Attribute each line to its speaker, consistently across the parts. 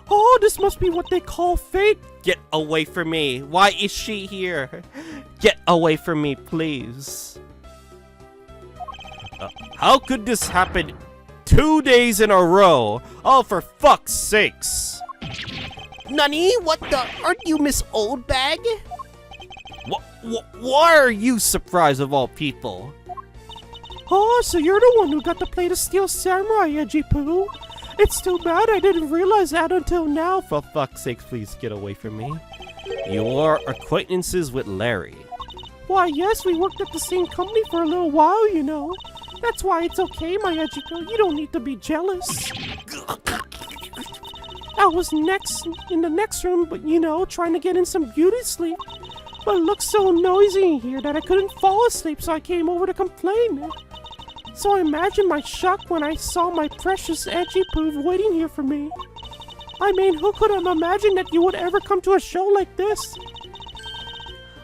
Speaker 1: Oh, this must be what they call fate. Get away from me. Why is she here? Get away from me, please. How could this happen 2 days in a row? Oh, for fuck's sakes.
Speaker 2: Nani? What the? Aren't you Miss Oldbag?
Speaker 1: Why are you surprised of all people? Oh, so you're the one who got to play the Steel Samurai, Edgy Poo. It's too bad I didn't realize that until now. For fuck's sake, please get away from me. You are acquaintances with Larry. Why, yes, we worked at the same company for a little while, you know. That's why it's okay, my Edgy Poo. You don't need to be jealous. I was in the next room, but you know, trying to get in some beauty sleep. But it looked so noisy in here that I couldn't fall asleep, so I came over to complain. So imagine my shock when I saw my precious Edgy Poo waiting here for me. I mean, who could have imagined that you would ever come to a show like this?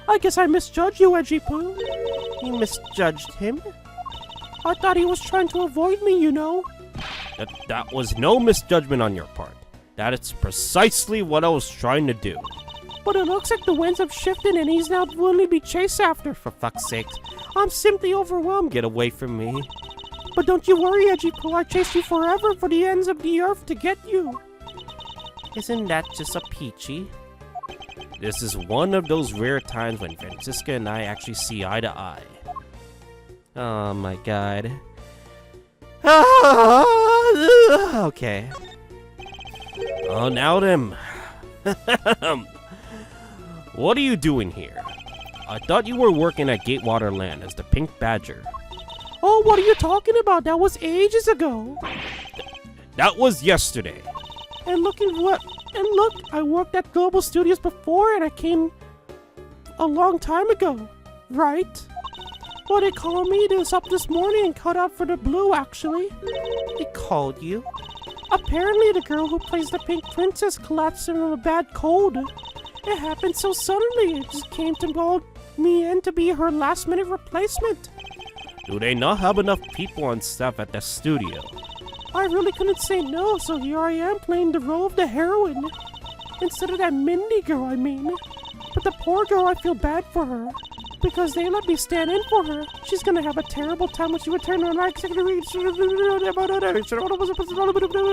Speaker 1: I guess I misjudged you, Edgy Poo. You misjudged him? I thought he was trying to avoid me, you know. That was no misjudgment on your part. That is precisely what I was trying to do. But it looks like the winds have shifted and he's now willing to be chased after. For fuck's sake, I'm simply overwhelmed. Get away from me. But don't you worry, Edgy Poo. I chased you forever for the ends of the earth to get you. Isn't that just a peachy? This is one of those rare times when Francisca and I actually see eye to eye. Oh my god. Okay. Oh, now then. What are you doing here? I thought you were working at Gatewater Land as the Pink Badger. Oh, what are you talking about? That was ages ago. That was yesterday. And look, I worked at Global Studios before and I came a long time ago, right? Well, they called me this up this morning and cut out for the blue, actually. They called you? Apparently, the girl who plays the Pink Princess collapsed from a bad cold. It happened so suddenly, it just came to call me in to be her last-minute replacement. Do they not have enough people on staff at the studio? I really couldn't say no, so here I am playing the role of the heroine. Instead of that Mindy girl, I mean. But the poor girl, I feel bad for her. Because they let me stand in for her. She's gonna have a terrible time when she returns on our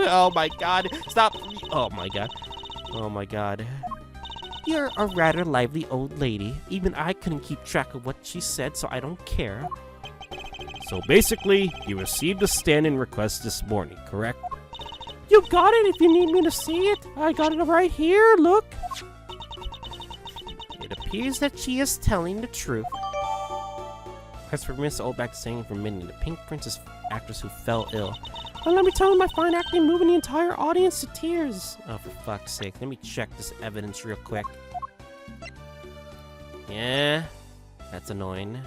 Speaker 1: Oh my god. Stop. Oh my god. Oh my god. You're a rather lively old lady. Even I couldn't keep track of what she said, so I don't care. So basically, you received a stand-in request this morning, correct? You got it if you need me to see it. I got it right here, look. It appears that she is telling the truth. As for Miss Oldback singing for Minnie, the Pink Princess actress who fell ill. Well, let me tell you, my fine acting moving the entire audience to tears. Oh, for fuck's sake, let me check this evidence real quick. Yeah, that's annoying.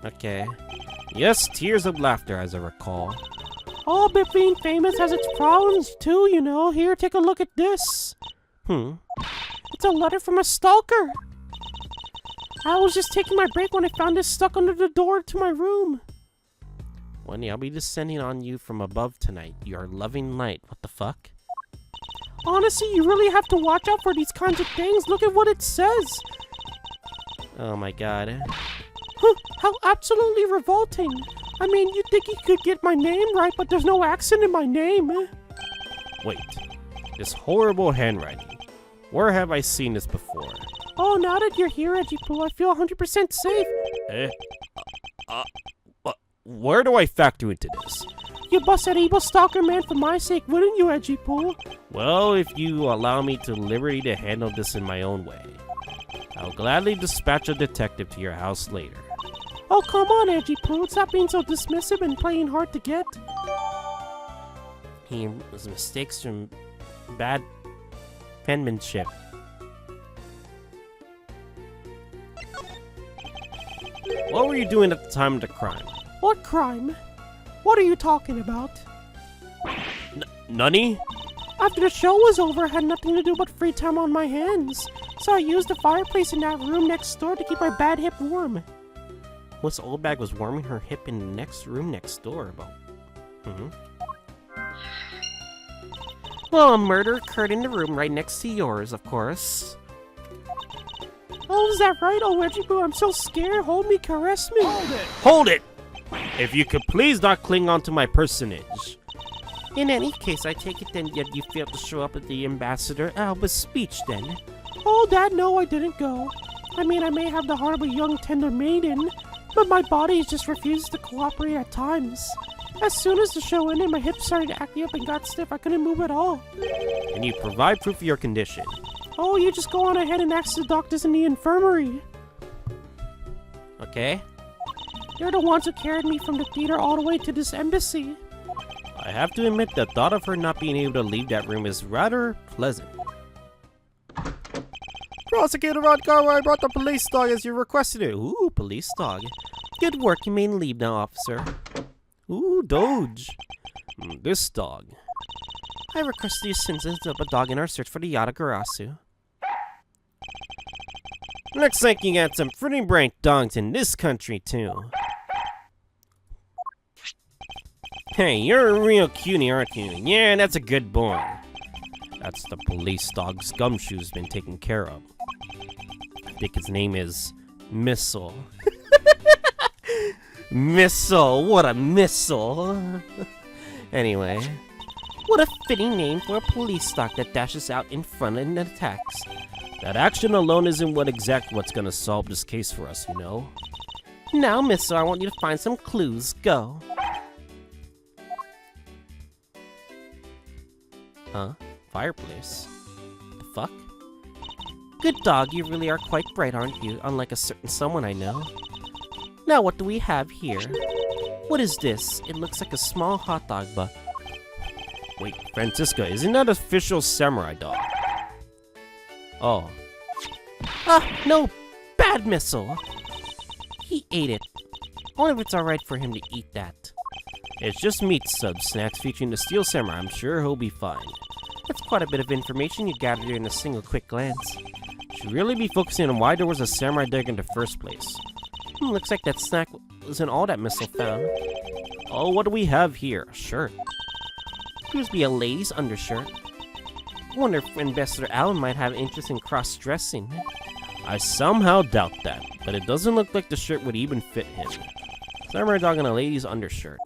Speaker 1: Okay. Yes, tears of laughter, as I recall. Oh, but being famous has its problems, too, you know. Here, take a look at this. It's a letter from a stalker. I was just taking my break when I found this stuck under the door to my room. Wendy, I'll be descending on you from above tonight. You are loving light. What the fuck? Honestly, you really have to watch out for these kinds of things. Look at what it says. Oh my god. How absolutely revolting. I mean, you'd think you could get my name right, but there's no accent in my name. Wait. This horrible handwriting. Where have I seen this before? Oh, now that you're here, Edgy Poo, I feel 100% safe. Where do I factor into this? You bust that evil stalker man for my sake, wouldn't you, Edgy Poo? Well, if you allow me to liberty to handle this in my own way, I'll gladly dispatch a detective to your house later. Oh, come on, Edgy Poo. Stop being so dismissive and playing hard to get. He was mistakes from bad penmanship. What were you doing at the time of the crime? What crime? What are you talking about? Nunny? After the show was over, I had nothing to do but free time on my hands. So I used the fireplace in that room next door to keep my bad hip warm. Miss Oldbag was warming her hip in the next room next door, but...
Speaker 2: Well, a murder occurred in the room right next to yours, of course.
Speaker 1: Oh, is that right? Oh, Edgy Poo, I'm so scared. Hold me, caress me.
Speaker 2: Hold it! If you could please not cling on to my personage. In any case, I take it then yet you failed to show up at the Ambassador Alba's speech then.
Speaker 1: Oh, Dad, no, I didn't go. I mean, I may have the heart of a young, tender maiden, but my body just refuses to cooperate at times. As soon as the show ended, my hips started acting up and got stiff. I couldn't move at all.
Speaker 2: And you provide proof of your condition.
Speaker 1: Oh, you just go on ahead and ask the doctors in the infirmary.
Speaker 2: Okay?
Speaker 1: They're the ones who carried me from the theater all the way to this embassy.
Speaker 2: I have to admit the thought of her not being able to leave that room is rather pleasant. Prosecutor Ron Carver, I brought the police dog as you requested it. Ooh, police dog. Good work, you may leave now, officer. Ooh, Doge. This dog. I request the assistance of a dog in our search for the Yatagarasu. Looks like you got some pretty bright dogs in this country, too. Hey, you're a real cutie, aren't you? Yeah, that's a good boy. That's the police dog's gumshoe's been taken care of. I think his name is Missile. Missile, what a missile. Anyway, what a fitting name for a police dog that dashes out in front and attacks. That action alone isn't what's gonna solve this case for us, you know? Now, Missile, I want you to find some clues. Go. Huh? Fireplace? The fuck? Good dog, you really are quite bright, aren't you? Unlike a certain someone I know. Now, what do we have here? What is this? It looks like a small hot dog, but... Wait, Francisca, isn't that official samurai dog? Oh. Ah, no! Bad Missile! He ate it. I wonder if it's alright for him to eat that. It's just meat sub snacks featuring the Steel Samurai. I'm sure he'll be fine. That's quite a bit of information you gathered in a single quick glance. Should really be focusing on why there was a samurai dog in the first place. Looks like that snack wasn't all that Missile found. Oh, what do we have here? A shirt. Appears to be a lady's undershirt. I wonder if Ambassador Allen might have interest in cross-dressing. I somehow doubt that, but it doesn't look like the shirt would even fit him. Samurai dog and a lady's undershirt.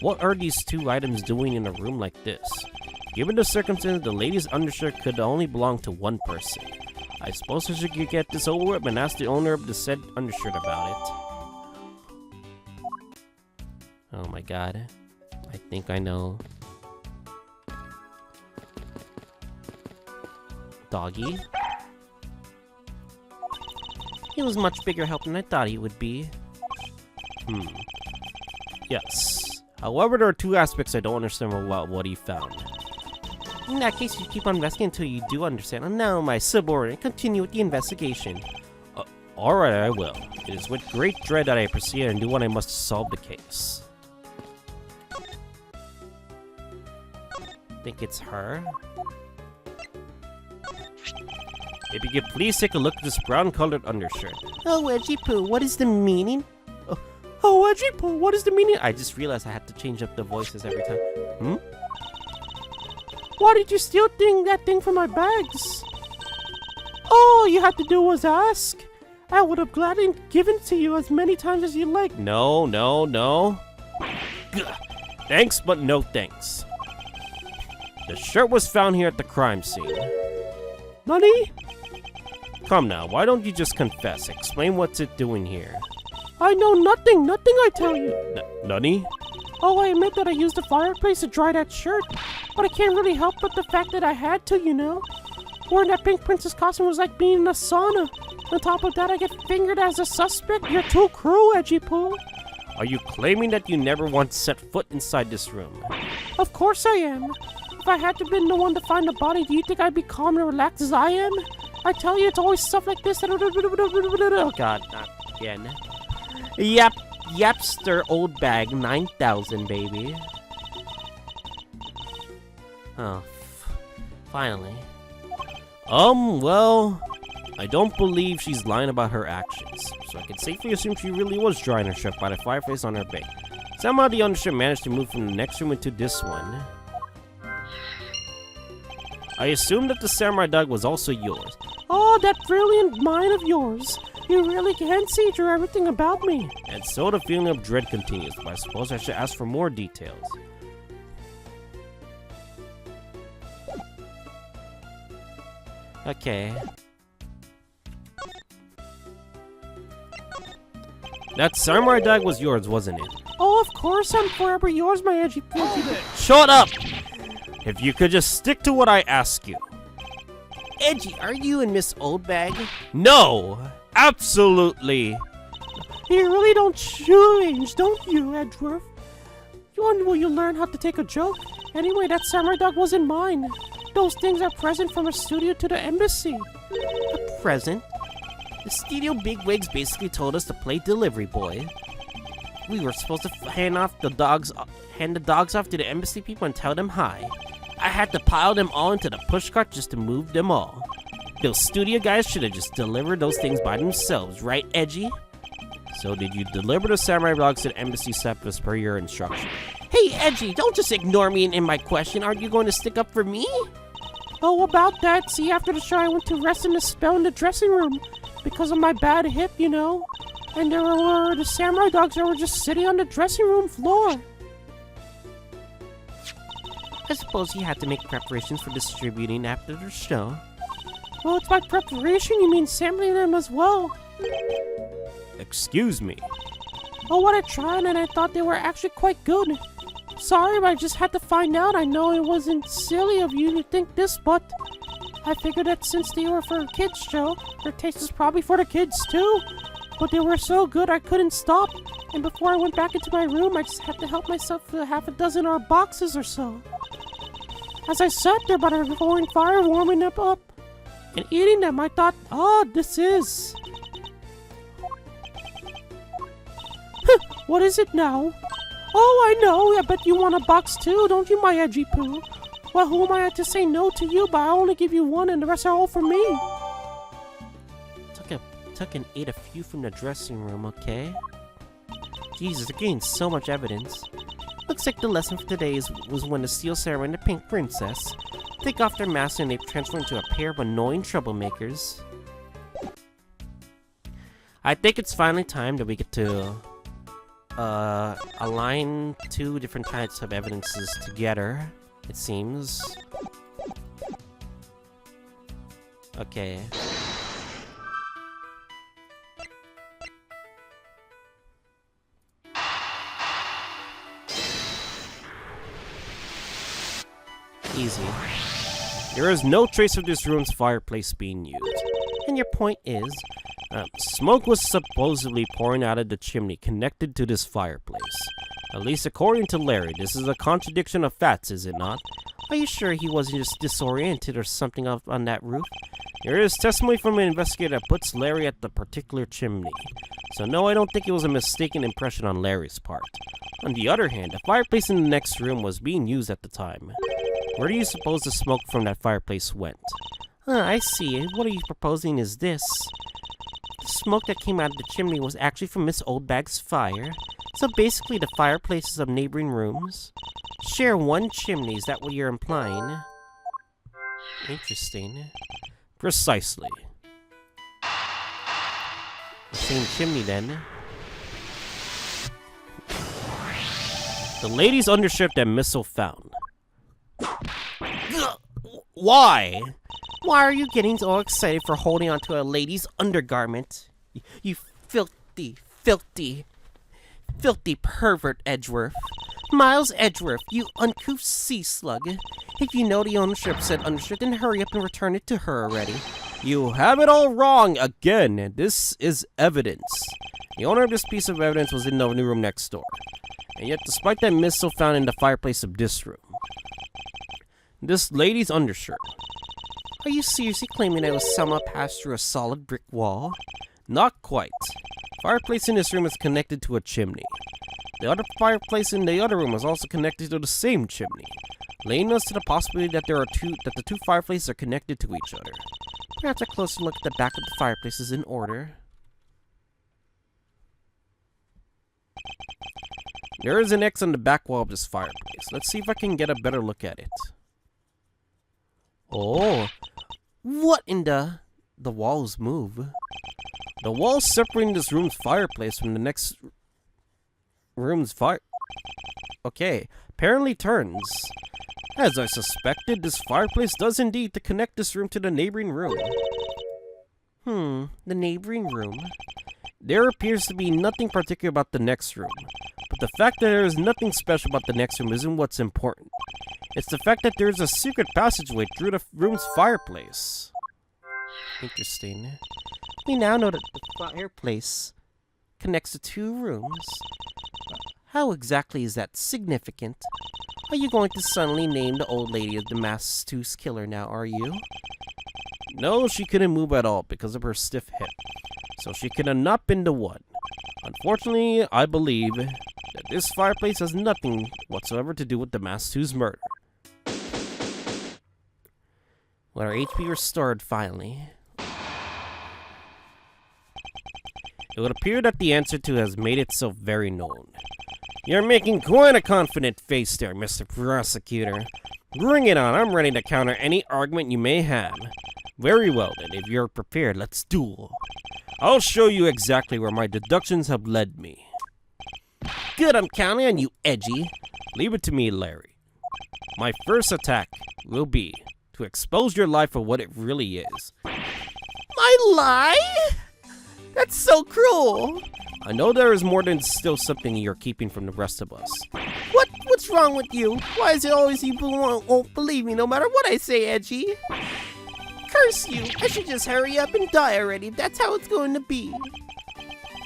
Speaker 2: What are these two items doing in a room like this? Given the circumstances, the lady's undershirt could only belong to one person. I suppose I should get this over with and ask the owner of the said undershirt about it. Oh my god. I think I know. Doggy? He was much bigger help than I thought he would be. Yes. However, there are two aspects I don't understand about what he found. In that case, you keep on investigating until you do understand. And now, my subordinate, continue with the investigation. Alright, I will. It is with great dread that I proceed and do what I must to solve the case. Think it's her? If you could please take a look at this brown-colored undershirt. Oh, Edgy Poo, what is the meaning? Oh, Edgy Poo, what is the meaning? I just realized I had to change up the voices every time.
Speaker 1: Why did you steal that thing from my bags? All you had to do was ask. I would have gladly given it to you as many times as you like.
Speaker 2: No. Thanks, but no thanks. The shirt was found here at the crime scene.
Speaker 1: Nani?
Speaker 2: Come now, why don't you just confess? Explain what's it doing here.
Speaker 1: I know nothing I tell you.
Speaker 2: Nani?
Speaker 1: Oh, I admit that I used the fireplace to dry that shirt, but I can't really help but the fact that I had to, you know? Wearing that pink princess costume was like being in a sauna. On top of that, I get fingered as a suspect. You're too cruel, Edgy Poo.
Speaker 2: Are you claiming that you never once set foot inside this room?
Speaker 1: Of course I am. If I had to been the one to find the body, do you think I'd be calm and relaxed as I am? I tell you, it's always stuff like this that...
Speaker 2: Oh god, not again. Yapster old bag 9000, baby. Oh, finally. Well, I don't believe she's lying about her actions, so I can safely assume she really was drying her shirt by the fireplace on her bed. Somehow the undershirt managed to move from the next room into this one. I assumed that the samurai dog was also yours.
Speaker 1: Oh, that brilliant mind of yours. You really can see through everything about me.
Speaker 2: And so the feeling of dread continues, but I suppose I should ask for more details. Okay. That samurai dog was yours, wasn't it?
Speaker 1: Oh, of course I'm forever yours, my edgy pookie.
Speaker 2: Shut up! If you could just stick to what I ask you. Edgy, are you and Miss Oldbag? No! Absolutely!
Speaker 1: You really don't change, don't you, Edgeworth? Will you learn how to take a joke? Anyway, that samurai dog wasn't mine. Those things are present from a studio to the embassy.
Speaker 2: A present? The studio bigwigs basically told us to play delivery boy. We were supposed to hand the dogs off to the embassy people and tell them hi. I had to pile them all into the pushcart just to move them all. Those studio guys should have just delivered those things by themselves, right, Edgy? So did you deliver the samurai dogs to the embassy staff as per your instruction? Hey, Edgy, don't just ignore me in my question. Aren't you going to stick up for me?
Speaker 1: Oh, about that. See, after the show, I went to rest in a spell in the dressing room because of my bad hip, you know. And there were the samurai dogs that were just sitting on the dressing room floor.
Speaker 2: I suppose you had to make preparations for distributing after the show.
Speaker 1: Well, it's by preparation. You mean sampling them as well.
Speaker 2: Excuse me.
Speaker 1: Oh, what I tried, and I thought they were actually quite good. Sorry, but I just had to find out. I know it wasn't silly of you to think this, but I figured that since they were for a kids' show, their taste is probably for the kids too. But they were so good I couldn't stop. And before I went back into my room, I just had to help myself to half a dozen or boxes or so. As I sat there by the roaring fire warming them up and eating them, I thought, oh, this is... What is it now? Oh, I know. I bet you want a box too, don't you, my edgy poo? Well, who am I to say no to you, but I only give you one and the rest are all for me.
Speaker 2: Took and ate a few from the dressing room, okay? Jesus, they're getting so much evidence. Looks like the lesson for today was when the Steel Samurai and the Pink Princess take off their masks and they transform into a pair of annoying troublemakers. I think it's finally time that we get to align two different types of evidences together, it seems. Okay. Easy. There is no trace of this room's fireplace being used. And your point is, smoke was supposedly pouring out of the chimney connected to this fireplace. At least according to Larry, this is a contradiction of facts, is it not? Are you sure he wasn't just disoriented or something up on that roof? There is testimony from an investigator that puts Larry at the particular chimney. So no, I don't think it was a mistaken impression on Larry's part. On the other hand, the fireplace in the next room was being used at the time. Where do you suppose the smoke from that fireplace went? I see. What are you proposing is this. The smoke that came out of the chimney was actually from Miss Oldbag's fire. So basically the fireplaces of neighboring rooms share one chimney. Is that what you're implying? Interesting. Precisely. The same chimney then. The lady's undershirt that Missile found. Why? Why are you getting so excited for holding onto a lady's undergarment? You filthy pervert, Edgeworth. Miles Edgeworth, you uncouth sea slug. If you know the ownership said undershirt, then hurry up and return it to her already. You have it all wrong again. This is evidence. The owner of this piece of evidence was in the new room next door. And yet, despite that missile found in the fireplace of this room, this lady's undershirt. Are you seriously claiming that it was somehow passed through a solid brick wall? Not quite. The fireplace in this room is connected to a chimney. The other fireplace in the other room is also connected to the same chimney, leading us to the possibility that the two fireplaces are connected to each other. Perhaps a closer look at the back of the fireplace is in order. There is an X on the back wall of this fireplace. Let's see if I can get a better look at it. Oh, what in the walls move? The walls separating this room's fireplace from the next room's fire. Okay, apparently turns. As I suspected, this fireplace does indeed to connect this room to the neighboring room. The neighboring room. There appears to be nothing particular about the next room, but the fact that there is nothing special about the next room isn't what's important. It's the fact that there's a secret passageway through the room's fireplace. Interesting. We now know that the fireplace connects to two rooms. How exactly is that significant? Are you going to suddenly name the old lady the Mass-Tooth killer now, are you? No, she couldn't move at all because of her stiff hip, so she could have not been the one. Unfortunately, I believe that this fireplace has nothing whatsoever to do with the Mass-Tooth's murder. With our HP restored finally, it would appear that the answer to has made itself very known. You're making quite a confident face there, Mr. Prosecutor. Bring it on, I'm ready to counter any argument you may have. Very well then, if you're prepared, let's duel. I'll show you exactly where my deductions have led me. Good, I'm counting on you, Edgy. Leave it to me, Larry. My first attack will be to expose your lie for what it really is. My lie? That's so cruel. I know there is more than still something you're keeping from the rest of us. What's wrong with you? Why is it always you won't believe me no matter what I say, Edgy? Curse you! I should just hurry up and die already if that's how it's going to be.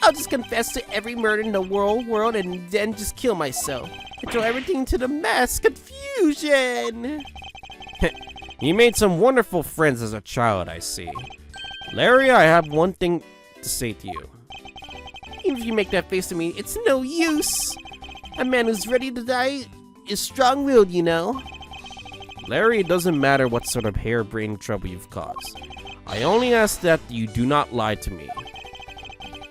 Speaker 2: I'll just confess to every murder in the world and then just kill myself. And throw everything to the mass confusion. You made some wonderful friends as a child, I see. Larry, I have one thing to say to you. Even if you make that face to me, it's no use. A man who's ready to die is strong-willed, you know. Larry, it doesn't matter what sort of harebrained trouble you've caused. I only ask that you do not lie to me.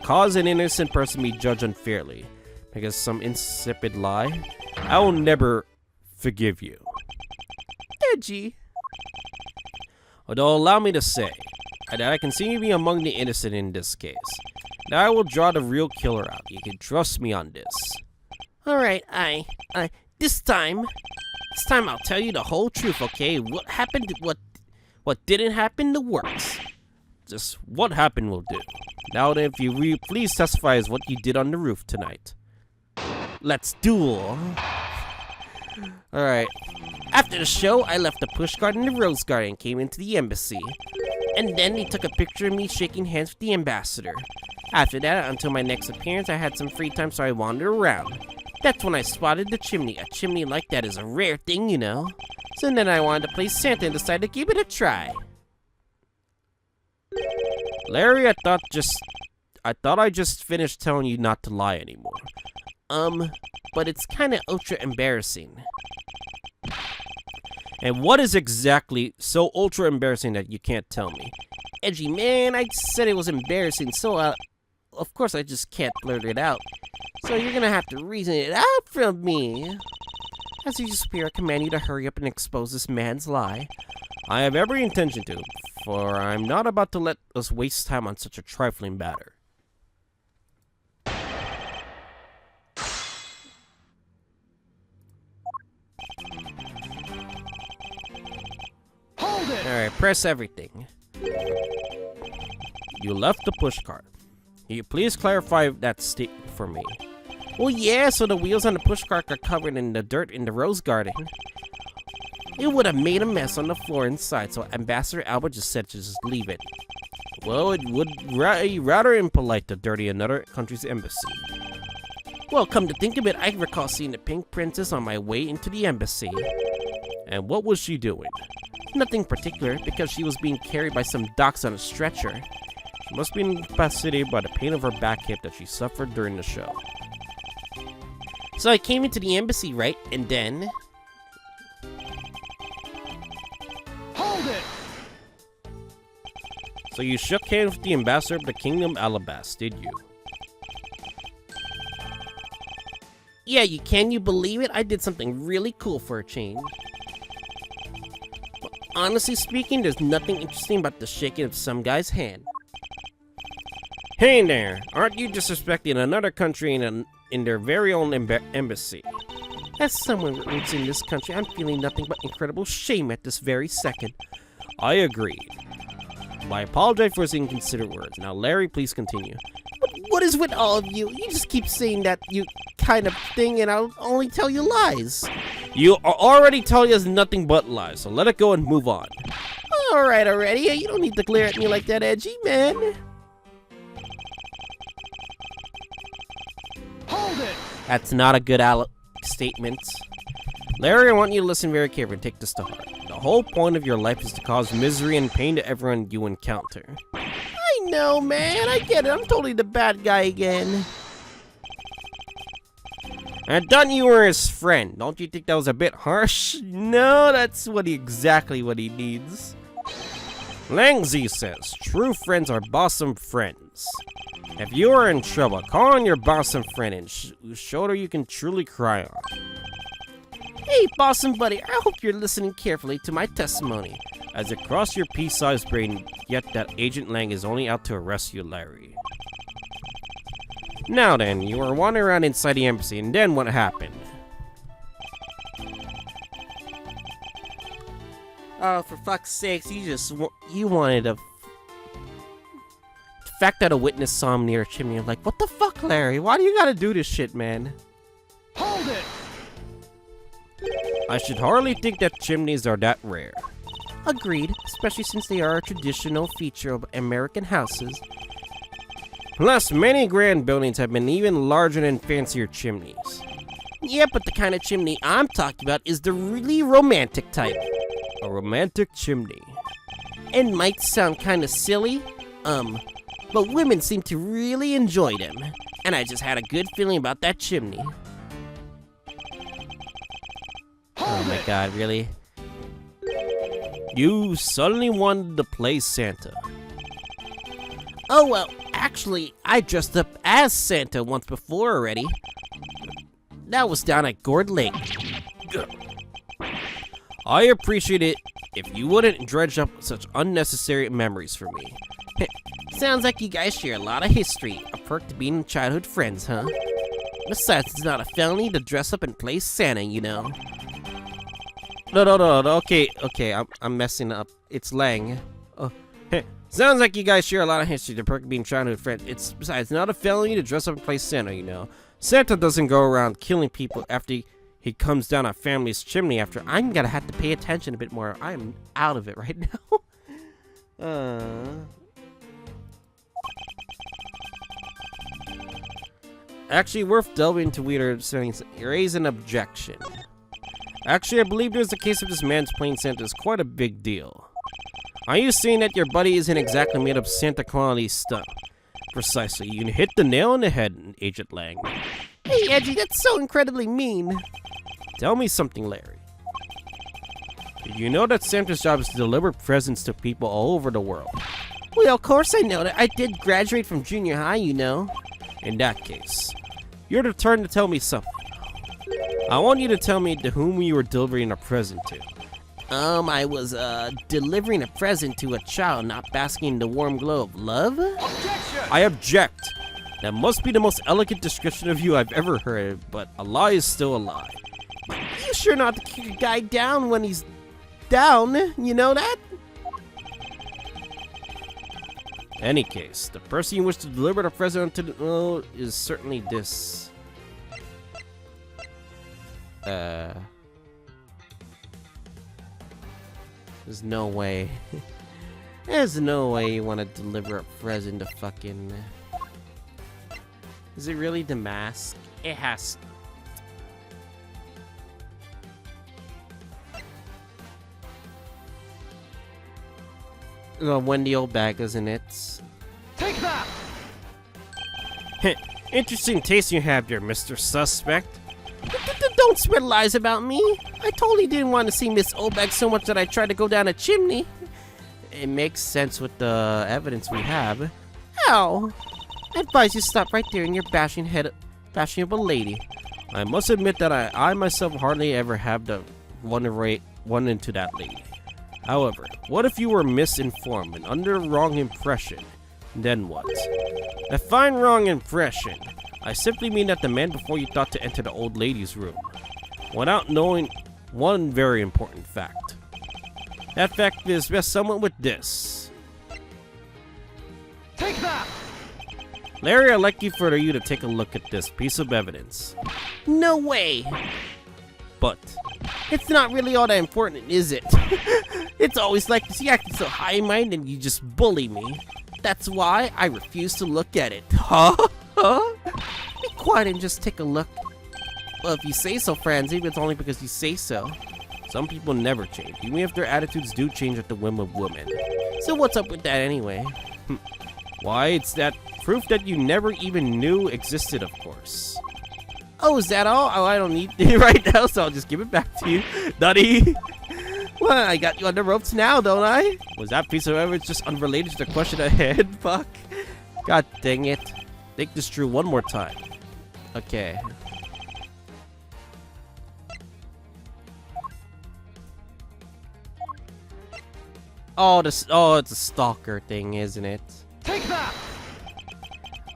Speaker 2: Cause an innocent person be judged unfairly because some insipid lie. I will never forgive you. Edgy. Although allow me to say that I can see you be among the innocent in this case. Now I will draw the real killer out. You can trust me on this. Alright, this time I'll tell you the whole truth, okay? What happened, what didn't happen, the works. Just what happened will do. Now then, if you please testify as what you did on the roof tonight. Let's duel. Alright. After the show, I left the pushcart in the rose garden and came into the embassy. And then they took a picture of me shaking hands with the ambassador. After that, until my next appearance, I had some free time, so I wandered around. That's when I spotted the chimney. A chimney like that is a rare thing, you know. So then I wanted to play Santa and decided to give it a try. Larry, I thought I just finished telling you not to lie anymore. But it's kinda ultra embarrassing. And what is exactly so ultra embarrassing that you can't tell me? Edgy, man, I said it was embarrassing, so of course I just can't blurt it out. So you're gonna have to reason it out from me. As you disappear, I command you to hurry up and expose this man's lie. I have every intention to, for I'm not about to let us waste time on such a trifling matter.
Speaker 3: Hold it!
Speaker 2: Alright, press everything. You left the pushcart. Can you please clarify that statement for me? Well, yeah, so the wheels on the pushcart got covered in the dirt in the rose garden. It would have made a mess on the floor inside, so Ambassador Albert just said to just leave it. Well, it would be rather impolite to dirty another country's embassy. Well, come to think of it, I recall seeing the Pink Princess on my way into the embassy. And what was she doing? Nothing particular, because she was being carried by some docs on a stretcher. She must be incapacitated by the pain of her back hip that she suffered during the show. So I came into the embassy, right? And then...
Speaker 3: Hold it!
Speaker 2: So you shook hands with the ambassador of the Kingdom Alabas, did you? Yeah, can you believe it? I did something really cool for a change. Honestly speaking, there's nothing interesting about the shaking of some guy's hand. Hey there, aren't you disrespecting another country in their very own embassy? As someone with roots in this country, I'm feeling nothing but incredible shame at this very second. I agree. I apologize for his inconsiderate words. Now, Larry, please continue. What is with all of you? You just keep saying that you kind of thing, and I'll only tell you lies. You are already telling us nothing but lies, so let it go and move on. Alright, already. You don't need to glare at me like that, Edgy, man.
Speaker 3: Hold it!
Speaker 2: That's not a good statement. Larry, I want you to listen very carefully and take this to heart. The whole point of your life is to cause misery and pain to everyone you encounter. I know, man. I get it. I'm totally the bad guy again. I thought you were his friend. Don't you think that was a bit harsh? No, that's exactly what he needs. Langzy says, true friends are bosom friends. If you are in trouble, call on your bosom friend and whose shoulder you can truly cry on. Hey, bosom buddy, I hope you're listening carefully to my testimony. As it crossed your pea-sized brain, yet that Agent Lang is only out to arrest you, Larry. Now then, you were wandering around inside the embassy, and then what happened? Oh, for fuck's sakes, you wanted a... The fact that a witness saw him near a chimney, I'm like, what the fuck, Larry? Why do you gotta do this shit, man?
Speaker 3: Hold it!
Speaker 2: I should hardly think that chimneys are that rare. Agreed, especially since they are a traditional feature of American houses. Plus, many grand buildings have been even larger than fancier chimneys. Yeah, but the kind of chimney I'm talking about is the really romantic type. A romantic chimney. It might sound kind of silly, but women seem to really enjoy them. And I just had a good feeling about that chimney. Oh my god, really? You suddenly wanted to play Santa. Oh well, actually, I dressed up as Santa once before already. That was down at Gourd Lake. I appreciate it if you wouldn't dredge up such unnecessary memories for me. Sounds like you guys share a lot of history, a perk to being childhood friends, huh? Besides, it's not a felony to dress up and play Santa, you know. No, okay, I'm messing up. It's Lang. Oh, sounds like you guys share a lot of history, the perk of being childhood friends. Besides, not a felony to dress up and play Santa, you know. Santa doesn't go around killing people after he comes down a family's chimney after. I'm gonna have to pay attention a bit more. I'm out of it right now. Actually, worth delving into weirder settings. Raise an objection. Actually, I believe there's a case of this man's playing Santa is quite a big deal. Are you saying that your buddy isn't exactly made of Santa quality stuff? Precisely. You hit the nail on the head, Agent Lang. Hey, Edgy, that's so incredibly mean. Tell me something, Larry. Did you know that Santa's job is to deliver presents to people all over the world? Well, of course I know that. I did graduate from junior high, you know. In that case, you're the turn to tell me something. I want you to tell me to whom you were delivering a present to. I was, delivering a present to a child not basking in the warm glow of love?
Speaker 3: Objection!
Speaker 2: I object. That must be the most elegant description of you I've ever heard, but a lie is still a lie. You sure not to kick a guy down when he's down, you know that? Any case, the person you wish to deliver the present to is certainly this. There's no way. There's no way you want to deliver a present to fucking... Is it really the mask? It has... Wendy old bag, isn't it?
Speaker 3: Take that!
Speaker 2: Interesting taste you have there, Mr. Suspect. Don't spread lies about me. I totally didn't want to see Miss Oldbag so much that I tried to go down a chimney. It makes sense with the evidence we have. Ow! I advise you stop right there in your bashing of a lady. I must admit that I myself hardly ever have the run into that lady. However, what if you were misinformed and under the wrong impression? Then what? Define wrong impression. I simply mean that the man before you thought to enter the old lady's room without knowing one very important fact. That fact is best summed with this.
Speaker 3: Take that!
Speaker 2: Larry, I'd like for you to take a look at this piece of evidence.
Speaker 1: No way!
Speaker 2: But
Speaker 1: It's not really all that important, is it? It's always like this. You acting so high-minded and you just bully me. That's why I refuse to look at it.
Speaker 2: huh?
Speaker 1: Be quiet and just take a look. Well, if you say so, Franz, maybe it's only because you say so.
Speaker 2: Some people never change, even if their attitudes do change at the whim of women.
Speaker 1: So what's up with that anyway?
Speaker 2: Why, it's that proof that you never even knew existed, of course.
Speaker 1: Oh, is that all? Oh, I don't need it right now, so I'll just give it back to you, Duddy. Well, I got you on the ropes now, don't I?
Speaker 2: Was that piece of evidence just unrelated to the question ahead? Fuck. God dang it. Think this through one more time. Okay. Oh, it's a stalker thing, isn't it?
Speaker 3: Take that!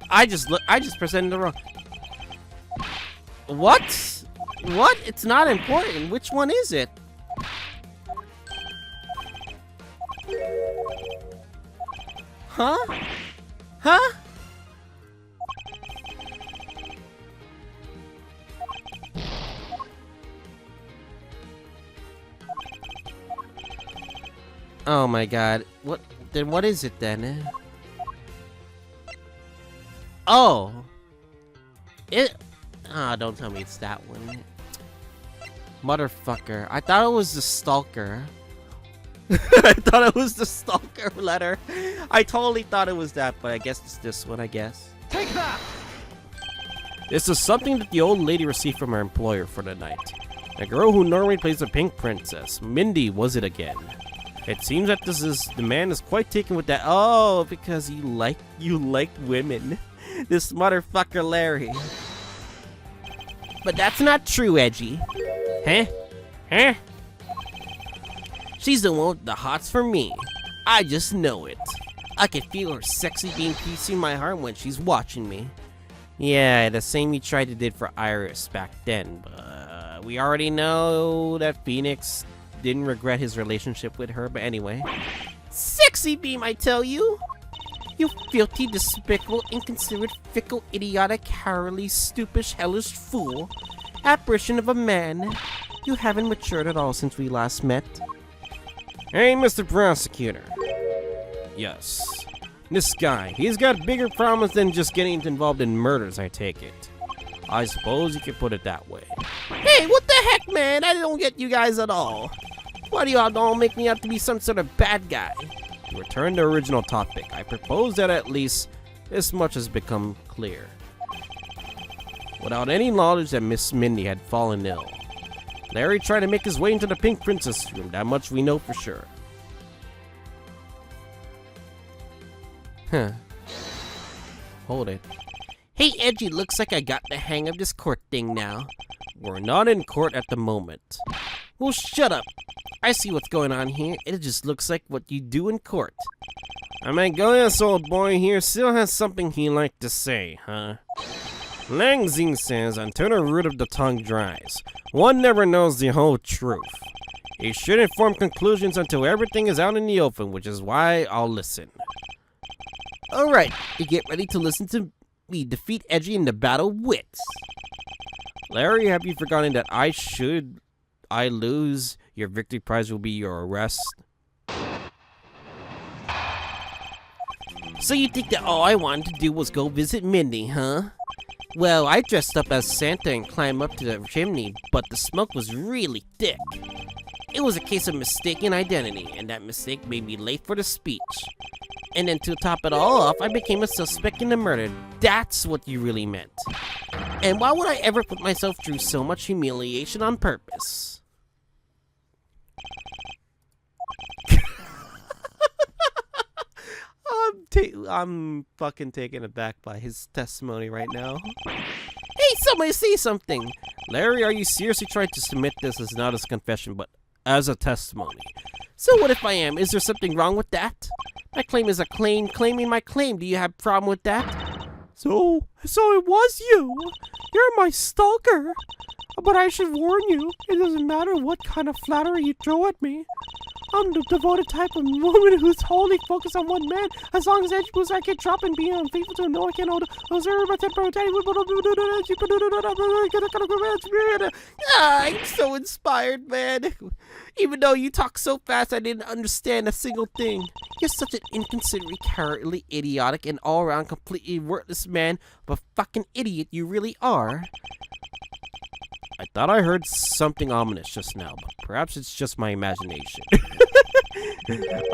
Speaker 2: I just presented the wrong. What?
Speaker 1: What? It's not important. Which one is it? Huh? Huh?
Speaker 2: Oh my god. What? Then what is it then? Oh. Don't tell me it's that one. Motherfucker. I thought it was the stalker. I thought it was the stalker letter. I totally thought it was that, but I guess it's this one, I guess.
Speaker 3: Take that!
Speaker 2: This is something that the old lady received from her employer for the night. The girl who normally plays the Pink Princess, Mindy, was it again. It seems that the man is quite taken with that. Oh, because you like women. This motherfucker Larry.
Speaker 1: But that's not true, Edgy.
Speaker 2: Huh? Huh?
Speaker 1: She's the one with the hots for me. I just know it. I can feel her sexy being piecing my heart when she's watching me.
Speaker 2: Yeah, the same you tried to did for Iris back then, but we already know that Phoenix didn't regret his relationship with her, but anyway.
Speaker 1: Sexy beam, I tell you! You filthy, despicable, inconsiderate, fickle, idiotic, harrowly, stupish, hellish fool. Apparition of a man. You haven't matured at all since we last met.
Speaker 2: Hey, Mr. Prosecutor. Yes. This guy, he's got bigger problems than just getting involved in murders, I take it. I suppose you could put it that way.
Speaker 1: Hey, what the heck, man? I don't get you guys at all. Why do y'all all make me out to be some sort of bad guy?
Speaker 2: To return to the original topic, I propose that at least this much has become clear. Without any knowledge that Miss Mindy had fallen ill, Larry tried to make his way into the Pink Princess room, that much we know for sure. Huh. Hold it.
Speaker 1: Hey, Edgy, looks like I got the hang of this court thing now.
Speaker 2: We're not in court at the moment.
Speaker 1: Well, shut up. I see what's going on here. It just looks like what you do in court.
Speaker 2: I mean, this old boy here still has something he'd like to say, huh? Lang Xing says, until the root of the tongue dries, one never knows the whole truth. You shouldn't form conclusions until everything is out in the open, which is why I'll listen.
Speaker 1: Alright, you get ready to listen to me defeat Edgy in the battle wits.
Speaker 2: Larry, have you forgotten that I lose, your victory prize will be your arrest?
Speaker 1: So you think that all I wanted to do was go visit Mindy, huh? Well, I dressed up as Santa and climbed up to the chimney, but the smoke was really thick. It was a case of mistaken identity, and that mistake made me late for the speech. And then to top it all off, I became a suspect in the murder. That's what you really meant. And why would I ever put myself through so much humiliation on purpose?
Speaker 2: I'm fucking taken aback by his testimony right now.
Speaker 1: Hey, somebody say something!
Speaker 2: Larry, are you seriously trying to submit this as not as confession, but as a testimony? So what if I am? Is there something wrong with that? My claim is a claim, claiming my claim. Do you have a problem with that?
Speaker 1: So it was you. You're my stalker. But I should warn you, it doesn't matter what kind of flattery you throw at me. I'm the devoted type of woman who's wholly focused on one man. As long as Edgeworth I can drop and be unfaithful to no, I can't hold
Speaker 2: I'm so inspired, man. Even though you talk so fast, I didn't understand a single thing. You're such an inconsiderate, cowardly, idiotic, and all-around completely worthless man of a fucking idiot you really are. I thought I heard something ominous just now, but perhaps it's just my imagination.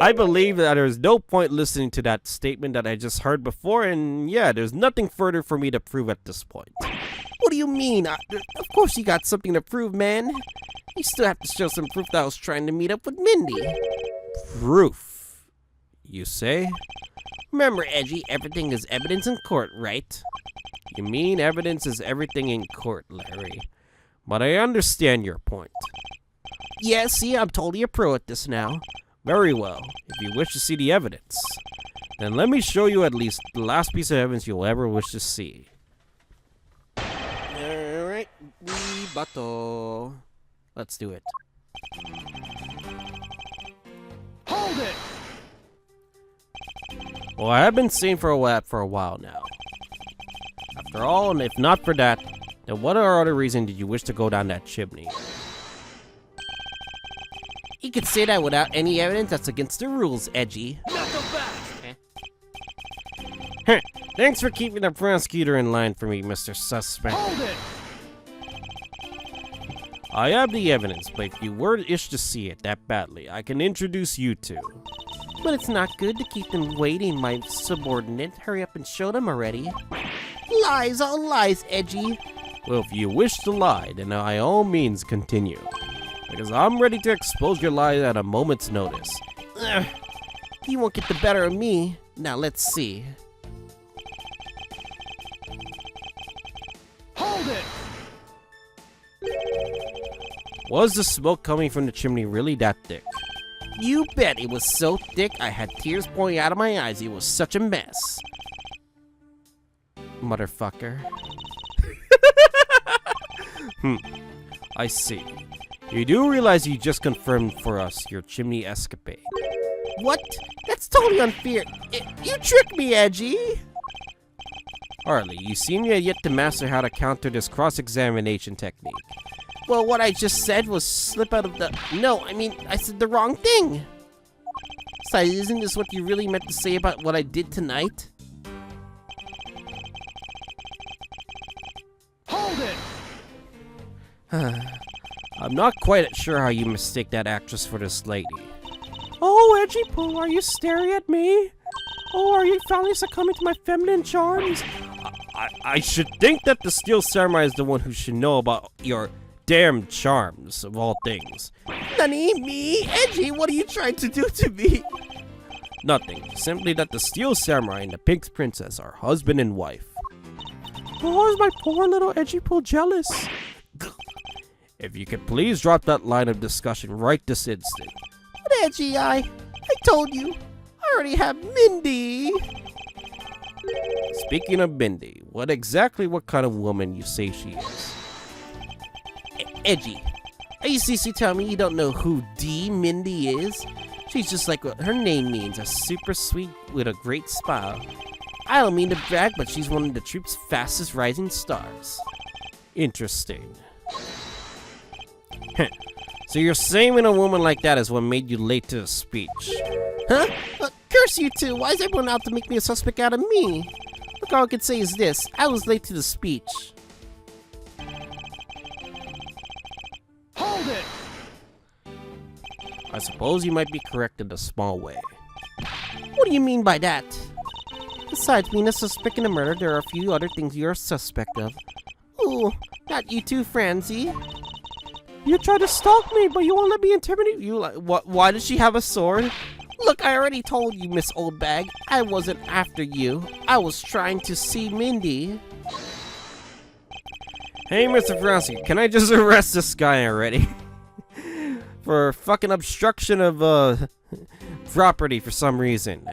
Speaker 2: I believe that there's no point listening to that statement that I just heard before, and yeah, there's nothing further for me to prove at this point. What do you mean? Of course you got something to prove, man. You still have to show some proof that I was trying to meet up with Mindy. Proof, you say? Remember, Edgy, everything is evidence in court, right? You mean evidence is everything in court, Larry. But I understand your point. Yeah, see, I'm totally a pro at this now. Very well. If you wish to see the evidence, then let me show you at least the last piece of evidence you'll ever wish to see. Alright, bato. Let's do it.
Speaker 3: Hold it!
Speaker 2: Well, I have been saying for a while now. After all, and if not for that, then what other reason did you wish to go down that chimney? You could say that without any evidence. That's against the rules, Edgy.
Speaker 3: Not so fast!
Speaker 2: Thanks for keeping the prosecutor in line for me, Mr. Suspect.
Speaker 3: Hold it!
Speaker 2: I have the evidence, but if you were to wish to see it that badly, I can introduce you two. But it's not good to keep them waiting, my subordinate. Hurry up and show them already. Lies, all lies, Edgy. Well, if you wish to lie, then by all means continue. Because I'm ready to expose your lies at a moment's notice. Ugh, you won't get the better of me. Now let's see.
Speaker 3: Hold it!
Speaker 2: Was the smoke coming from the chimney really that thick? You bet it was so thick I had tears pouring out of my eyes. It was such a mess. Motherfucker. I see. You do realize you just confirmed for us your chimney escapade. What? That's totally unfair. You tricked me, Edgy. Hardly. You seem yet to master how to counter this cross-examination technique. Well, what I just said was slip out of the... No, I mean, I said the wrong thing. Besides, isn't this what you really meant to say about what I did tonight?
Speaker 3: Hold it!
Speaker 2: I'm not quite sure how you mistake that actress for this lady.
Speaker 1: Oh, Edgy Poo, are you staring at me? Oh, are you finally succumbing to my feminine charms?
Speaker 2: I should think that the Steel Samurai is the one who should know about your damn charms, of all things. Nani, me? Edgy, what are you trying to do to me? Nothing. Simply that the Steel Samurai and the Pink Princess are husband and wife.
Speaker 1: Oh, is my poor little Edgy Poo jealous?
Speaker 2: If you could please drop that line of discussion right this instant.
Speaker 4: But Edgy, I told you, I already have Mindy.
Speaker 2: Speaking of Mindy, what kind of woman you say she is?
Speaker 4: Edgy, are you seriously telling me you don't know who Mindy is? She's just like what her name means, a super sweet with a great smile. I don't mean to brag, but she's one of the troop's fastest rising stars.
Speaker 2: Interesting. So you're saying a woman like that is what made you late to the speech?
Speaker 4: Huh? Curse you two, why is everyone out to make me a suspect out of me? Look, all I can say is this, I was late to the speech.
Speaker 3: Hold it!
Speaker 2: I suppose you might be correct in a small way.
Speaker 4: What do you mean by that? Besides being a suspect in a murder, there are a few other things you're a suspect of. Ooh, not you too, Francie.
Speaker 1: You tried to stalk me, but you won't let me intimidate you.
Speaker 2: What? Why does she have a sword?
Speaker 4: Look, I already told you, Miss Oldbag. I wasn't after you. I was trying to see Mindy.
Speaker 2: Hey, Mr. Francie, can I just arrest this guy already? for fucking obstruction of property for some reason.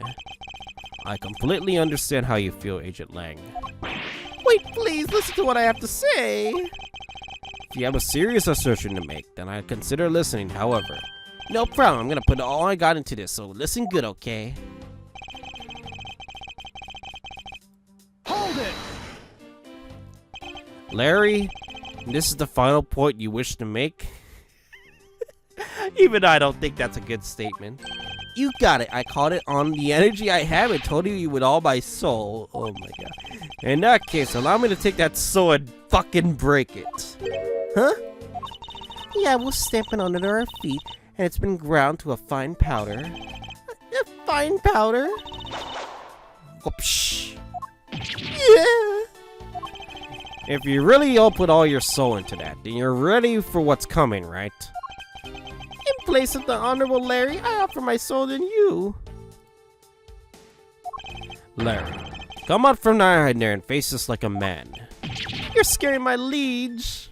Speaker 2: I completely understand how you feel, Agent Lang.
Speaker 4: Wait, please, listen to what I have to say.
Speaker 2: If you have a serious assertion to make, then I'd consider listening. However,
Speaker 4: No problem. I'm gonna put all I got into this, so listen good, okay?
Speaker 3: Hold it!
Speaker 2: Larry, this is the final point you wish to make? Even I don't think that's a good statement.
Speaker 4: You got it. I called it on the energy I have and told you with all my soul. Oh my god.
Speaker 2: In that case, allow me to take that sword and fucking break it.
Speaker 4: Huh? Yeah, we'll stamp it under our feet, and it's been ground to a fine powder. A fine powder?
Speaker 2: Whoopsh.
Speaker 4: Yeah!
Speaker 2: If you really all put all your soul into that, then you're ready for what's coming, right?
Speaker 4: In place of the Honorable Larry, I offer my soul to you.
Speaker 2: Larry, come out from behind there and face us like a man.
Speaker 4: You're scaring my liege.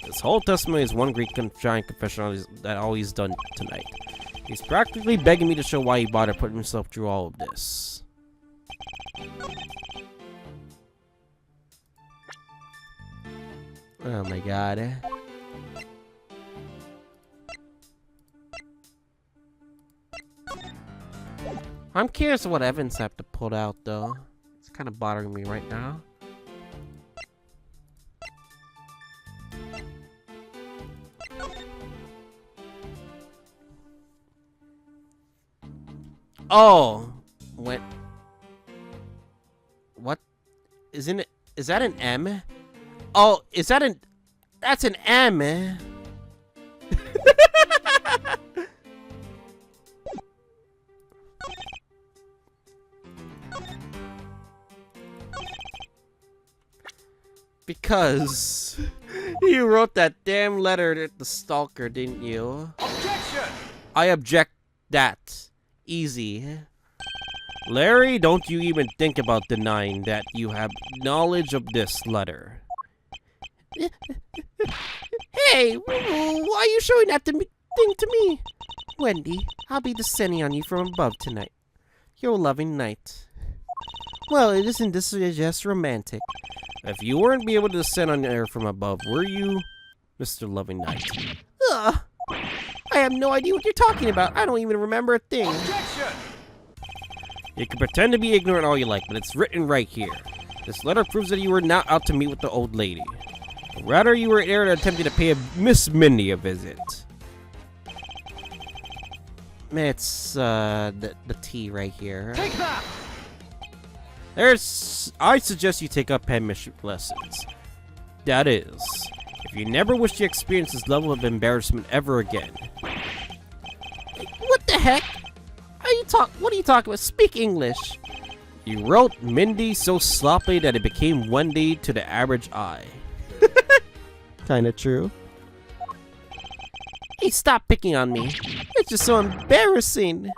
Speaker 2: This whole testimony is one great giant confession that all he's done tonight. He's practically begging me to show why he bothered putting himself through all of this.
Speaker 4: Oh my god. I'm curious what Evans have to pull out though. It's kind of bothering me right now. Oh, what? Isn't it? Is that an M? Oh, is that an? That's an M. Because you wrote that damn letter to the stalker, didn't you?
Speaker 3: Objection!
Speaker 2: I object that. Easy. Larry, don't you even think about denying that you have knowledge of this letter.
Speaker 4: Hey, why are you showing that thing to me? Wendy, I'll be descending on you from above tonight. Your loving knight. Well, isn't this just romantic?
Speaker 2: If you weren't be able to descend on her from above, were you, Mr. Loving Knight?
Speaker 4: Ugh. I have no idea what you're talking about. I don't even remember a thing.
Speaker 3: Objection!
Speaker 2: You can pretend to be ignorant all you like, but it's written right here. This letter proves that you were not out to meet with the old lady. Rather, you were there attempting to pay Miss Mindy a visit.
Speaker 4: It's, the T right here.
Speaker 3: Take that!
Speaker 2: I suggest you take up penmanship lessons. That is, if you never wish to experience this level of embarrassment ever again.
Speaker 4: What the heck? What are you talking about? Speak English.
Speaker 2: You wrote Mindy so sloppily that it became Wendy to the average eye.
Speaker 4: Kinda true. Hey, stop picking on me. It's just so embarrassing.